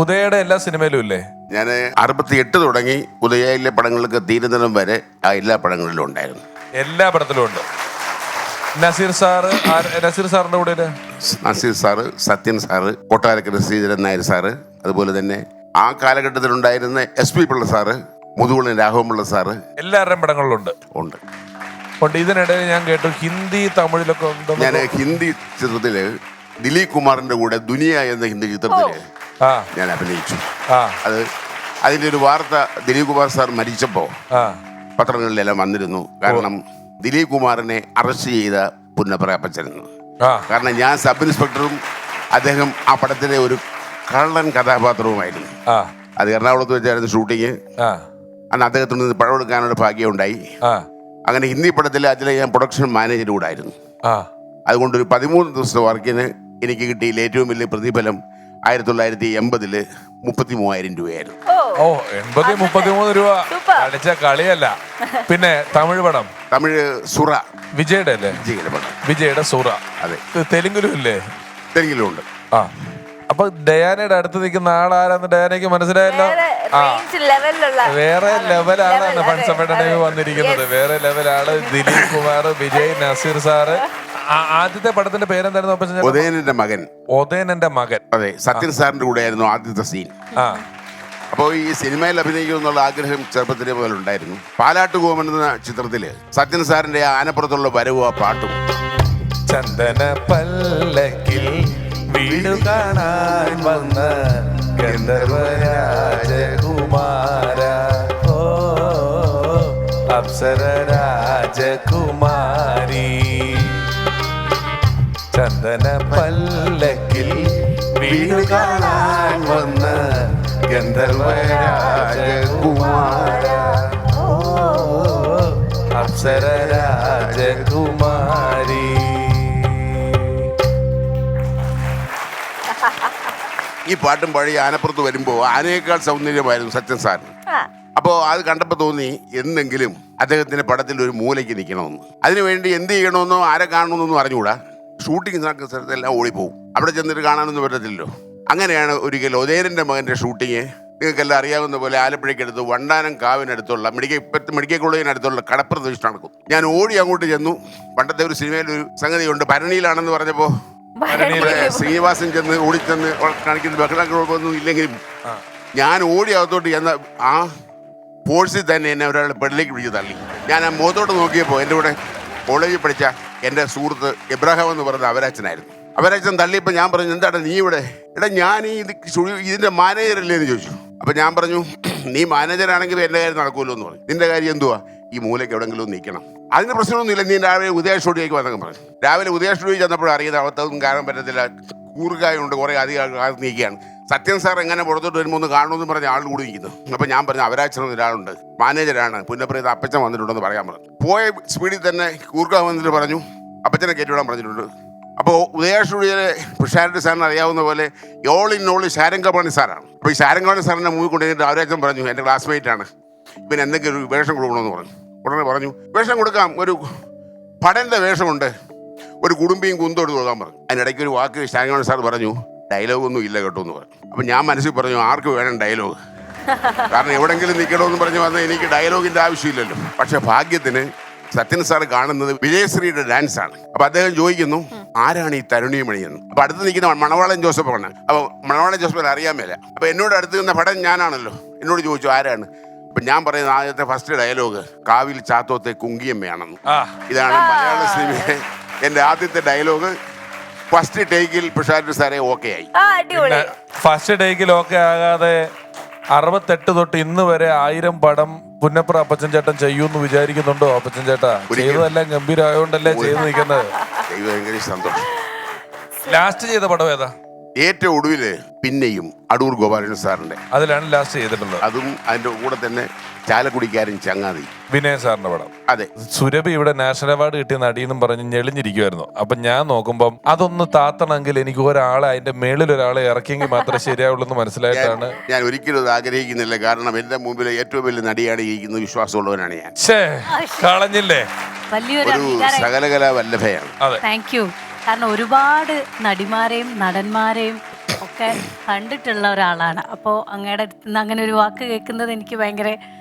ഉദയയുടെ എല്ലാ സിനിമയിലും ഇല്ലേ? ഞാൻ 68 തുടങ്ങി ഉദയയിലെ പടങ്ങൾക്ക് തീരുന്നതും വരെ ആ എല്ലാ പടങ്ങളിലും ഉണ്ടായിരുന്നു. എല്ലാ പടത്തിലും ഉണ്ട്. നസീർ സാറിന്റെ കൂടെ ഇല്ലേ? Naseer sir, Sathyan sir, Kottarakkara Sreedharan Nair sir, അതുപോലെ തന്നെ ആ കാലഘട്ടത്തിലുണ്ടായിരുന്ന SP Pillai sir, മുതുകുളൻ Raghavan Pillai sir, എല്ലാവരുടെയും പടങ്ങളിലുണ്ട്. ഉണ്ട്. ഇതിനിടയിൽ ഞാൻ കേട്ടു ഹിന്ദി തമിഴിലൊക്കെ ഉണ്ട്. ഞാൻ ഹിന്ദി ചിത്രത്തില് ദിലീപ് കുമാറിന്റെ കൂടെ ദുനിയ എന്ന ഹിന്ദി ചിത്രത്തില് ഞാൻ അഭിനയിച്ചു. അത് അതിന്റെ ഒരു വാർത്ത ദിലീപ് കുമാർ സാർ മരിച്ചപ്പോ പത്രങ്ങളിലെല്ലാം വന്നിരുന്നു. കാരണം ദിലീപ് കുമാറിനെ അറസ്റ്റ് ചെയ്ത പുന്നപ്ര അപ്പച്ചനെന്ന്. കാരണം ഞാൻ സബ് ഇൻസ്പെക്ടറും അദ്ദേഹം ആ പടത്തിലെ ഒരു കള്ളൻ കഥാപാത്രവുമായിരുന്നു. അത് എറണാകുളത്ത് വെച്ചായിരുന്നു ഷൂട്ടിങ്. അന്ന് അദ്ദേഹത്തിൽ നിന്ന് പടം എടുക്കാനുള്ള ഭാഗ്യം ഉണ്ടായി. അങ്ങനെ ഹിന്ദി പടത്തിൽ അതിലെ ഞാൻ പ്രൊഡക്ഷൻ മാനേജർ കൂടെ ആയിരുന്നു. അതുകൊണ്ടൊരു 13 ദിവസത്തെ വർക്കിന് എനിക്ക് കിട്ടിയ ഏറ്റവും വലിയ പ്രതിഫലം 1980 33,000 രൂപയായിരുന്നു. 33 രൂപ കളിച്ച കളിയല്ല. പിന്നെ തമിഴ് പടം? തമിഴ് സുറ, വിജയുടെ അല്ലേ? വിജയുടെ സുറ. അതെ. തെലുങ്കിലും ഇല്ലേ? തെലുങ്കിലും ഉണ്ട്. അപ്പൊ ഡയാനയുടെ അടുത്ത് നിൽക്കുന്ന ആളാരാന്ന് ഡയാനയ്ക്ക് മനസ്സിലായല്ലോ. വേറെ ലെവലാണ് ഫൺസമ്മേളന വന്നിരിക്കുന്നത്. വേറെ ലെവലാണ്. ദിലീപ് കുമാർ, വിജയ്, നസീർ സാറ്. ആദ്യത്തെ പടത്തിന്റെ പേരെന്തായിരുന്നു? ഉദയനന്റെ മകൻ. ഉദയനന്റെ മകൻ. അതെ, സത്യൻ സാറിന്റെ കൂടെ ആയിരുന്നു ആദ്യത്തെ സീൻ. അപ്പോൾ ഈ സിനിമയിൽ അഭിനയിക്കുമെന്നുള്ള ആഗ്രഹം ചെറുപ്പത്തിലെ പോലെ ഉണ്ടായിരുന്നു. പാലാട്ട് കോമൻ എന്ന ചിത്രത്തില് സത്യൻ സാറിന്റെ ആനപ്പുറത്തുള്ള വരവും ആ പാട്ടും. ചന്ദന പല്ലക്കിൽ വീട് കാണാൻ വന്ന ഗന്ധർവരാജകുമാര, ഓ അപ്സര രാജകുമാരി. ചന്ദന പല്ലക്കിൽ വീട് കാണാൻ വന്ന ഗന്ധർവരാജകുമാര, ഓ അപ്സര രാജകുമാരി. ഈ പാട്ടും പാടി ആനപ്പുറത്ത് വരുമ്പോൾ ആനയേക്കാൾ സൗന്ദര്യമായിരുന്നു സത്യൻ സാറിന്. അപ്പോൾ അത് കണ്ടപ്പോൾ തോന്നി എന്തെങ്കിലും അദ്ദേഹത്തിന്റെ പടത്തിൽ ഒരു മൂലയ്ക്ക് നിൽക്കണമെന്ന്. അതിനുവേണ്ടി എന്ത് ചെയ്യണമെന്നോ ആരെ കാണണമെന്നൊന്നും അറിഞ്ഞുകൂടാ. ഷൂട്ടിംഗ് നടക്കുന്ന സ്ഥലത്തെല്ലാം ഓടിപ്പോവും. അവിടെ ചെന്നിട്ട് കാണാനൊന്നും പറ്റത്തില്ലല്ലോ. അങ്ങനെയാണ് ഒരിക്കൽ ഉദയനന്റെ മകന്റെ ഷൂട്ടിങ് നിങ്ങൾക്കെല്ലാം അറിയാവുന്ന പോലെ ആലപ്പുഴയ്ക്കടുത്ത് വണ്ടാനം കാവിനടുത്തുള്ള മെഡിക്കൽ കോളേജിനടുത്തുള്ള കടപ്രദേശത്ത് നടക്കും. ഞാൻ ഓടി അങ്ങോട്ട് ചെന്നു. പണ്ടത്തെ ഒരു സിനിമയിലൊരു സംഗതിയുണ്ട്, ഭരണിയിലാണെന്ന് പറഞ്ഞപ്പോൾ ശ്രീനിവാസൻ ചെന്ന് ഓടിച്ചെന്ന് കാണിക്കുന്ന ബഹളങ്ങളൊന്നും ഇല്ലെങ്കിലും ഞാൻ ഓടി അകത്തോട്ട് ചെന്ന ആ ഫോഴ്സിൽ തന്നെ എന്നെ ഒരാൾ പെടലേക്ക് പിടിച്ച് തള്ളി. ഞാൻ ആ മുഖത്തോട്ട് നോക്കിയപ്പോൾ എൻ്റെ കൂടെ കോളേജിൽ പഠിച്ച എൻ്റെ സുഹൃത്ത് ഇബ്രാഹിം എന്ന് പറയുന്ന അവരാച്ചനായിരുന്നു. അവരാച്ചൻ തള്ളിയപ്പോൾ ഞാൻ പറഞ്ഞു, എന്താണ് നീ ഇവിടെ? എടാ ഞാൻ ഇതിൻ്റെ മാനേജറല്ലേ എന്ന് ചോദിച്ചു. അപ്പം ഞാൻ പറഞ്ഞു, നീ മാനേജറാണെങ്കിൽ എൻ്റെ കാര്യം നടക്കുമല്ലോ എന്ന് പറഞ്ഞു. നിന്റെ കാര്യം എന്തുവാ? ഈ മൂലയ്ക്ക് എവിടെങ്കിലും നിൽക്കണം. അതിന് പ്രശ്നമൊന്നുമില്ല, നീ രാവിലെ ഉദയ സ്റ്റുഡിയോയ്ക്ക് വന്നൊക്കെ പറഞ്ഞു. രാവിലെ ഉദയ സ്റ്റുഡിയോയിൽ ചെന്നപ്പോൾ അറിയുന്നത് അകത്തൊന്നും കാണാൻ പറ്റത്തില്ല, കൂറുകായുണ്ട്, കുറേ അധികം നീക്കുകയാണ്. സത്യൻ സാർ എങ്ങനെ പുറത്തോട്ട് വരുമ്പോൾ ഒന്ന് കാണണമെന്ന് പറഞ്ഞ ആൾ കൂടി നിൽക്കുന്നു. അപ്പം ഞാൻ പറഞ്ഞു, അവരാച്ചൻ ഒരാളുണ്ട്, മാനേജരാണ്, പുന്നപ്രേത അപ്പച്ചൻ വന്നിട്ടുണ്ടെന്ന് പറയാൻ പറഞ്ഞു. പോയ സ്പീഡിൽ തന്നെ കൂർക്ക വന്നിട്ട് പറഞ്ഞു അപ്പച്ചനെ കയറ്റിവിടാൻ പറഞ്ഞിട്ടുണ്ട്. അപ്പോൾ ഉദയ സ്റ്റുഡിയോയിലെ പിഷാരടി സാറിന് അറിയാവുന്ന പോലെ ഓൾ ഇൻ ഓൾ ശാരംഗപാണി സാറാണ്. അപ്പോൾ ഈ ശാരംഗപാണി സാറിൻ്റെ മൂവി കൊണ്ടുവന്നിട്ട് അവരാച്ചൻ പറഞ്ഞു, എൻ്റെ ക്ലാസ്മേറ്റാണ്, ഇവന് എന്തെങ്കിലും ഒരു വേഷം കൊടുക്കണമെന്ന് പറഞ്ഞു. ഉടനെ പറഞ്ഞു, വേഷം കൊടുക്കാം, ഒരു പടൻ്റെ വേഷമുണ്ട്, ഒരു കുടുംബിയും കുന്തം എടുത്ത് കൊടുക്കാൻ പറഞ്ഞു. അതിനിടയ്ക്ക് ഒരു വാക്ക് ശാരംഗപാണി സാർ പറഞ്ഞു, ഡയലോഗൊന്നും ഇല്ല കേട്ടോ എന്ന് പറഞ്ഞു. അപ്പം ഞാൻ മനസ്സിൽ പറഞ്ഞു, ആർക്ക് വേണം ഡയലോഗ്? കാരണം എവിടെങ്കിലും നിൽക്കണമെന്ന് പറഞ്ഞു വന്നാൽ എനിക്ക് ഡയലോഗിൻ്റെ ആവശ്യമില്ലല്ലോ. പക്ഷെ ഭാഗ്യത്തിന് സത്യൻ സാർ കാണുന്നത് വിജയശ്രീയുടെ ഡാൻസ് ആണ്. അപ്പൊ അദ്ദേഹം ചോദിക്കുന്നു, ആരാണ് ഈ തരുണിമണി എന്ന്. അപ്പൊ അടുത്ത് നിൽക്കുന്ന മണവാളൻ ജോസഫാണ്. അപ്പൊ മണവാളൻ ജോസഫ് അറിയാൻ മേല. അപ്പൊ എന്നോട് അടുത്ത് നിന്ന പടം ഞാനാണല്ലോ. എന്നോട് ചോദിച്ചു ആരാണ്. അപ്പൊ ഞാൻ പറയുന്ന ആദ്യത്തെ ഫസ്റ്റ് ഡയലോഗ് കാവിൽ ചാത്തോത്തെ കുങ്കിയമ്മയാണെന്ന്. ഇതാണ് മലയാള സിനിമയിലെ എന്റെ ആദ്യത്തെ ഡയലോഗ്. ഫസ്റ്റ് ടേക്കിൽ പിഷാരടി സാറെ ഓക്കെ ആയി. ഫസ്റ്റ് ടേക്കിൽ ഓക്കെ ആകാതെ 68 തൊട്ട് ഇന്ന് വരെ 1000 പടം പുന്നപ്ര അപ്പച്ചൻ ചേട്ടൻ ചെയ്യൂന്ന് വിചാരിക്കുന്നുണ്ടോ? അപ്പച്ചൻ ചേട്ടാ ചെയ്തതെല്ലാം ഗംഭീരമായോണ്ടല്ലേ ചെയ്ത് നിൽക്കുന്നത്. ഭയങ്കര സന്തോഷം. ലാസ്റ്റ് ചെയ്ത പടം ഏതാ? ഏറ്റവും ഒടുവില് പിന്നെയും അടൂർ ഗോപാലൻ സാറിന്റെ അതിലാണ് ലാസ്റ്റ് ചെയ്തിട്ടുള്ളത്. അതും അതിന്റെ കൂടെ തന്നെ ചാലക്കുടിക്കാരൻ ചങ്ങാതി വിനയ സാറിന്റെ പടം. അതെ. സുരഭി ഇവിടെ നാഷണൽ അവാർഡ് കിട്ടിയ നടീന്നും പറഞ്ഞ് ഞെളിഞ്ഞിരിക്കുമായിരുന്നു. അപ്പൊ ഞാൻ നോക്കുമ്പം അതൊന്ന് താത്തണമെങ്കിൽ എനിക്ക് ഒരാളെ അതിന്റെ മേളിൽ ഒരാളെ ഇറക്കിയെങ്കിൽ മാത്രമേ ശരിയാവുള്ളൂ എന്ന് മനസ്സിലായിട്ടാണ്. ഞാൻ ഒരിക്കലും അത് ആഗ്രഹിക്കുന്നില്ല. കാരണം എന്റെ മുമ്പിൽ ഏറ്റവും വലിയ നടിയാണ് ഇരിക്കുന്ന വിശ്വാസമുള്ളവനാണ് ഞാൻ. കളഞ്ഞില്ലേ? വലിയൊരു ഒരു സകലകലാ വല്ലഭയാണ്. അതെ. Thank you. കാരണം ഒരുപാട് നടിമാരെയും നടന്മാരെയും ഒക്കെ കണ്ടിട്ടുള്ള ഒരാളാണ്. അപ്പോൾ അങ്ങയുടെ അടുത്ത് നിന്ന് അങ്ങനെ ഒരു വാക്ക് കേൾക്കുന്നത് എനിക്ക് ഭയങ്കര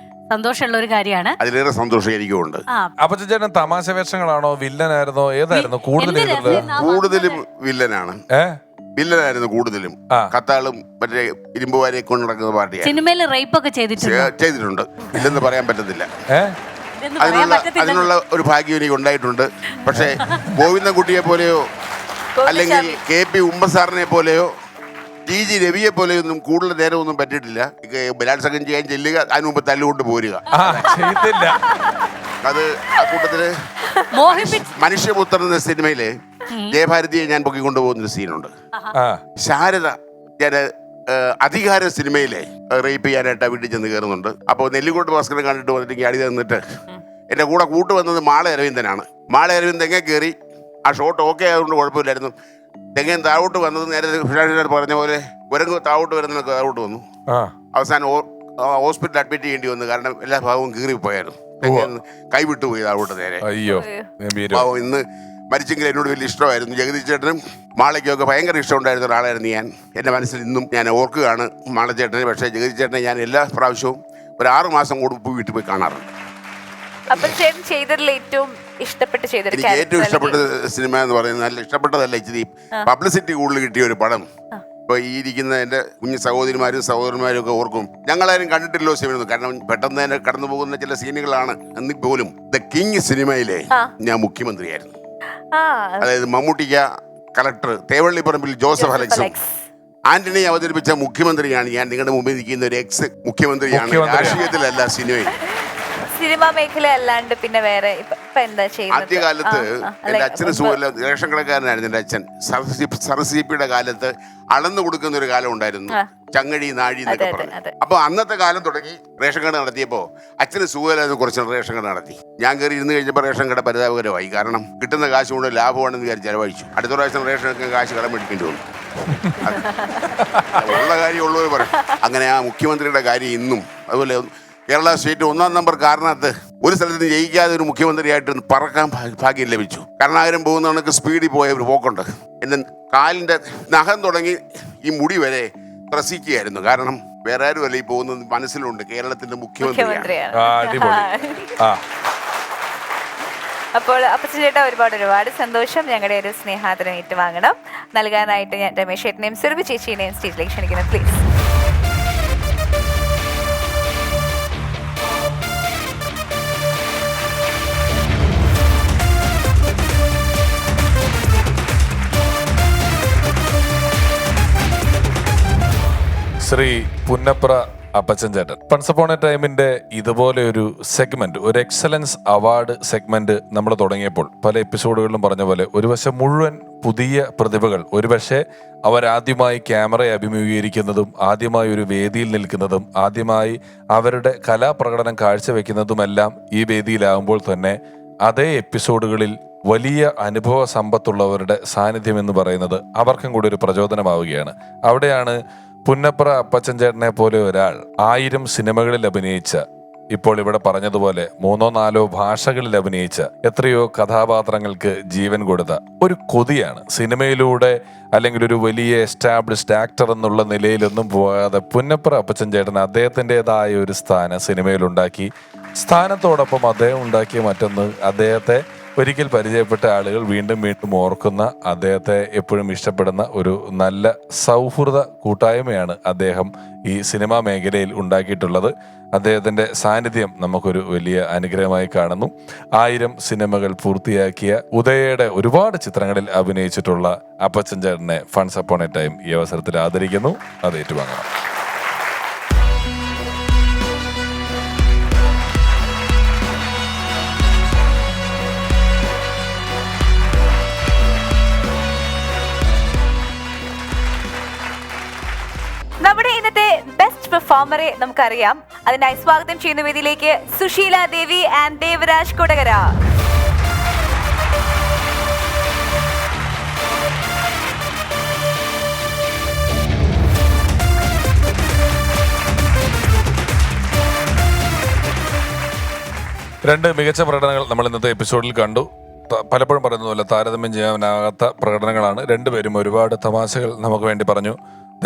സന്തോഷമുള്ള ഒരു കാര്യമാണ്. അതിലേറെ സന്തോഷം എനിക്കുമുണ്ട്. അപ്പച്ചൻ ചേട്ടൻ തമാശ വേഷങ്ങളാണോ, വില്ലനായിരുന്നോ, ഏതായിരുന്നു കൂടുതൽ ചെയ്തിട്ടുള്ളത്? കൂടുതലും വില്ലനാണ്. വില്ലനായിരുന്നു കൂടുതലും. കത്താളും മറ്റേ ഇരുമ്പുവാരെ കൊണ്ട് നടക്കുന്ന പാർട്ടിയാണ്. സിനിമയിൽ റേപ്പ് ഒക്കെ ചെയ്തിട്ടുണ്ട്, ഇല്ലെന്ന് പറയാൻ പറ്റത്തില്ല. പറയാൻ അതിനുള്ള ഒരു ഭാഗ്യം എനിക്ക് ഉണ്ടായിട്ടുണ്ട്. പക്ഷേ ഗോവിന്ദൻകുട്ടിയെ പോലെയോ അല്ലെങ്കിൽ KP ഉമ്മസാറിനെ പോലെയോ TG രവിയെ പോലെയൊന്നും കൂടുതൽ നേരമൊന്നും പറ്റിയിട്ടില്ല. ബലാത്സംഗം ചെയ്യാൻ ചെല്ലുക, അതിന് മുമ്പ് തല്ലുകൊണ്ട് പോരുക. അത് ആ കൂട്ടത്തില് മനുഷ്യപുത്രൻ എന്ന സിനിമയില് ജയഭാരതിയെ ഞാൻ പൊക്കിക്കൊണ്ടു പോകുന്നൊരു സീനുണ്ട്. ശാരദ ഞാൻ അധികാര സിനിമയിലെ റേപ്പ് ചെയ്യാനായിട്ട് വീട്ടിൽ ചെന്ന് കയറുന്നുണ്ട്. അപ്പോൾ നെല്ലിക്കോട്ട് ഭാസ്കരൻ കണ്ടിട്ട് വന്നിട്ട് അടി തന്നിട്ട് എൻ്റെ കൂടെ കൂട്ട് വന്നത് മാള അരവിന്ദനാണ്. മാള അരവിന്ദൻ തെങ്ങ കയറി. ആ ഷോട്ട് ഓക്കെ ആയതുകൊണ്ട് കുഴപ്പമില്ലായിരുന്നു. തെങ്ങൻ താഴോട്ട് വന്നത് നേരെ പറഞ്ഞ പോലെ കുരങ്ങ് താഴോട്ട് വരുന്ന താഴോട്ട് വന്നു. അവസാനം ഹോസ്പിറ്റലിൽ അഡ്മിറ്റ് ചെയ്യേണ്ടി വന്നു. കാരണം എല്ലാ ഭാഗവും കീറിപ്പോയായിരുന്നു. തെങ്ങൻ കൈവിട്ടു പോയി താഴോട്ട് നേരെ. ഇന്ന് മരിച്ചെങ്കിൽ എന്നോട് വലിയ ഇഷ്ടമായിരുന്നു. ജഗദീഷ് ചേട്ടനും മാളയ്ക്കൊക്കെ ഭയങ്കര ഇഷ്ടമുണ്ടായിരുന്ന ഒരാളായിരുന്നു ഞാൻ. എൻ്റെ മനസ്സിൽ ഇന്നും ഞാൻ ഓർക്കുകയാണ് മാളച്ചേട്ടനെ. പക്ഷേ ജഗദീഷ് ചേട്ടനെ ഞാൻ എല്ലാ പ്രാവശ്യവും ഒരു 6 മാസം കൂടുമ്പോൾ വീട്ടിൽ പോയി കാണാറുണ്ട്. എനിക്ക് ഏറ്റവും ഇഷ്ടപ്പെട്ട സിനിമ എന്ന് പറയുന്നത്, നല്ല ഇഷ്ടപ്പെട്ടതല്ല, ഇച്ചിരി പബ്ലിസിറ്റി കൂടുതൽ കിട്ടിയ ഒരു പടം. ഇപ്പൊ ഈ ഇരിക്കുന്ന എൻ്റെ കുഞ്ഞു സഹോദരിമാരും സഹോദരന്മാരും ഒക്കെ ഓർക്കും, ഞങ്ങളാരും കണ്ടിട്ടില്ലോ സിനിമ. കാരണം പെട്ടെന്ന് തന്നെ കടന്നു പോകുന്ന ചില സീനുകളാണ്. എന്നിൽ പോലും ദ കിങ് സിനിമയിലെ ഞാൻ മുഖ്യമന്ത്രിയായിരുന്നു. അതായത് മമ്മൂട്ടിക്ക കളക്ടർ, തേവള്ളിപ്പറമ്പിൽ ജോസഫ് അലക്സും ആന്റണി അവതരിപ്പിച്ച മുഖ്യമന്ത്രിയാണ് ഞാൻ. നിങ്ങളുടെ മുമ്പിൽ നിൽക്കുന്ന ഒരു എക്സ് മുഖ്യമന്ത്രിയാണ്, രാഷ്ട്രീയത്തിലല്ല സിനിമയിൽ. സിനിമാ മേഖല അല്ലാണ്ട് പിന്നെ വേറെ എന്താ ചെയ്യുന്നത്? ആദ്യകാലത്ത് എൻ്റെ അച്ഛന് സുഖമില്ല, റേഷൻ കടക്കാരനായിരുന്നു എൻ്റെ അച്ഛൻ. സർസിപിയുടെ കാലത്ത് അളന്നു കൊടുക്കുന്ന ഒരു കാലം ഉണ്ടായിരുന്നു, ചങ്ങടി നാഴി എന്നൊക്കെ പറഞ്ഞു. അപ്പൊ അന്നത്തെ കാലം തുടങ്ങി റേഷൻ കട നടത്തിയപ്പോ അച്ഛന് സുഖമില്ലാതെ കുറച്ച് റേഷൻ കട നടത്തി. ഞാൻ കയറി ഇരുന്ന് കഴിഞ്ഞപ്പോൾ റേഷൻ കട പരിതാപകരമായി. കാരണം കിട്ടുന്ന കാശ് കൊണ്ട് ലാഭമാണെന്ന് വിചാരിച്ച് ചെലവഴിച്ചു. അടുത്ത പ്രാവശ്യം റേഷനൊക്കെ കാശ് കടം മേടിക്കേണ്ടി വന്നു. ഉള്ള കാര്യം ഉള്ളവർ പറയും. അങ്ങനെ ആ മുഖ്യമന്ത്രിയുടെ കാര്യം ഇന്നും അതുപോലെ കേരള സ്റ്റേറ്റ് 1-ാം നമ്പർ കാരണത്ത് ഒരു സ്ഥലത്ത് നിന്ന് ജയിക്കാതെ ഒരു മുഖ്യമന്ത്രിയായിട്ട് പറക്കാൻ ഭാഗ്യം ലഭിച്ചു. കരുണാകരൻ പോകുന്ന കണക്ക് സ്പീഡിൽ പോയ ഒരു പോക്കുണ്ട്. എൻ്റെ കാലിൻ്റെ നഖം തുടങ്ങി ഈ മുടി വരെ ത്രസിക്കുകയായിരുന്നു. കാരണം വേറെ ആരും അല്ല ഈ പോകുന്നത് മനസ്സിലുണ്ട്, കേരളത്തിന്റെ മുഖ്യമന്ത്രിയാണ്. അപ്പോൾ അപ്പച്ചൻ ചേട്ടാ ഒരുപാട് സന്തോഷം. ഞങ്ങളുടെ ഒരു സ്നേഹാദരം ഏറ്റുവാങ്ങണം. നൽകാനായിട്ട് ഞാൻ രമേശ് ചേട്ടനെയും സുരഭി ചേച്ചിയെയും സ്റ്റേജിലേക്ക് ക്ഷണിക്കുന്നു, പ്ലീസ്. ശ്രീ പുന്നപ്ര അപ്പച്ചൻ ചേട്ടൻ, വൺസ് അപ്പോൺ എ ടൈമിന്റെ ഇതുപോലെ ഒരു സെഗ്മെന്റ്, ഒരു എക്സലൻസ് അവാർഡ് സെഗ്മെന്റ് നമ്മൾ തുടങ്ങിയപ്പോൾ പല എപ്പിസോഡുകളിലും പറഞ്ഞ പോലെ ഒരു വശം മുഴുവൻ പുതിയ പ്രതിഭകൾ, ഒരുപക്ഷെ അവരാദ്യമായി ക്യാമറയെ അഭിമുഖീകരിക്കുന്നതും ആദ്യമായി ഒരു വേദിയിൽ നിൽക്കുന്നതും ആദ്യമായി അവരുടെ കലാപ്രകടനം കാഴ്ചവെക്കുന്നതുമെല്ലാം ഈ വേദിയിലാകുമ്പോൾ തന്നെ അതേ എപ്പിസോഡുകളിൽ വലിയ അനുഭവ സമ്പത്തുള്ളവരുടെ സാന്നിധ്യം എന്ന് പറയുന്നത് അവർക്കും കൂടി ഒരു പ്രചോദനമാവുകയാണ്. അവിടെയാണ് പുന്നപ്ര അപ്പച്ചൻ ചേട്ടനെ പോലെ ഒരാൾ 1000 സിനിമകളിൽ അഭിനയിച്ച, ഇപ്പോൾ ഇവിടെ പറഞ്ഞതുപോലെ 3-4 ഭാഷകളിൽ അഭിനയിച്ച, എത്രയോ കഥാപാത്രങ്ങൾക്ക് ജീവൻ കൊടുത്ത ഒരു കൊതിയാണ്. സിനിമയിലൂടെ അല്ലെങ്കിൽ ഒരു വലിയ എസ്റ്റാബ്ലിഷ്ഡ് ആക്ടർ എന്നുള്ള നിലയിലൊന്നും പോകാതെ പുന്നപ്ര അപ്പച്ചൻ ചേട്ടൻ അദ്ദേഹത്തിൻ്റെതായ ഒരു സ്ഥാനം സിനിമയിലുണ്ടാക്കി. സ്ഥാനത്തോടൊപ്പം അദ്ദേഹം ഉണ്ടാക്കിയ മറ്റൊന്ന്, അദ്ദേഹത്തെ ഒരിക്കൽ പരിചയപ്പെട്ട ആളുകൾ വീണ്ടും വീണ്ടും ഓർക്കുന്ന, അദ്ദേഹത്തെ എപ്പോഴും ഇഷ്ടപ്പെടുന്ന ഒരു നല്ല സൗഹൃദ കൂട്ടായ്മയാണ് അദ്ദേഹം ഈ സിനിമാ മേഖലയിൽ ഉണ്ടാക്കിയിട്ടുള്ളത്. അദ്ദേഹത്തിൻ്റെ സാന്നിധ്യം നമുക്കൊരു വലിയ അനുഗ്രഹമായി കാണുന്നു. 1000 സിനിമകൾ പൂർത്തിയാക്കിയ, ഉദയയുടെ ഒരുപാട് ചിത്രങ്ങളിൽ അഭിനയിച്ചിട്ടുള്ള അപ്പച്ചൻ ചേട്ടനെ വൺസ് അപ്പോൺ എ ടൈം ഈ അവസരത്തിൽ ആദരിക്കുന്നു. അത് ഏറ്റുവാങ്ങണം. നമ്മുടെ ഇന്നത്തെ ബെസ്റ്റ് പെർഫോമറെ നമുക്കറിയാം. അതിനായി സ്വാഗതം ചെയ്യുന്ന വേദിയിലേക്ക് സുശീല ദേവി ആൻഡ് ദേവരാജ് കൊടകര. രണ്ട് മികച്ച പ്രകടനങ്ങൾ നമ്മൾ ഇന്നത്തെ എപ്പിസോഡിൽ കണ്ടു. പലപ്പോഴും പറയുന്ന പോലെ താരതമ്യം ചെയ്യാനാകാത്ത പ്രകടനങ്ങളാണ്. രണ്ടുപേരും ഒരുപാട് തമാശകൾ നമുക്ക് വേണ്ടി പറഞ്ഞു.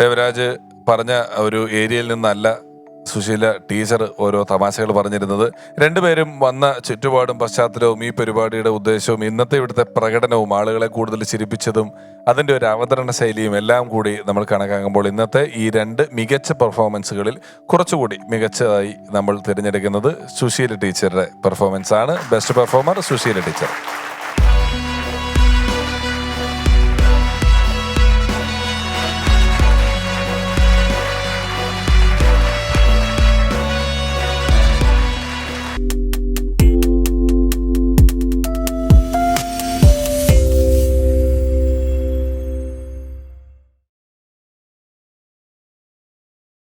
ദേവരാജ് പറഞ്ഞ ഒരു ഏരിയയിൽ നിന്നല്ല സുശീല ടീച്ചർ ഓരോ തമാശകൾ പറഞ്ഞിരുന്നത്. രണ്ടുപേരും വന്ന ചുറ്റുപാടും പശ്ചാത്തലവും ഈ പരിപാടിയുടെ ഉദ്ദേശവും ഇന്നത്തെ ഇവിടുത്തെ പ്രകടനവും ആളുകളെ കൂടുതൽ ചിരിപ്പിച്ചതും അതിൻ്റെ ഒരു അവതരണ ശൈലിയും എല്ലാം കൂടി നമ്മൾ കണക്കാക്കുമ്പോൾ ഇന്നത്തെ ഈ രണ്ട് മികച്ച പെർഫോമൻസുകളിൽ കുറച്ചുകൂടി മികച്ചതായി നമ്മൾ തിരഞ്ഞെടുക്കുന്നത് സുശീല ടീച്ചറുടെ പെർഫോമൻസ് ആണ്. Best performer Susheela teacher.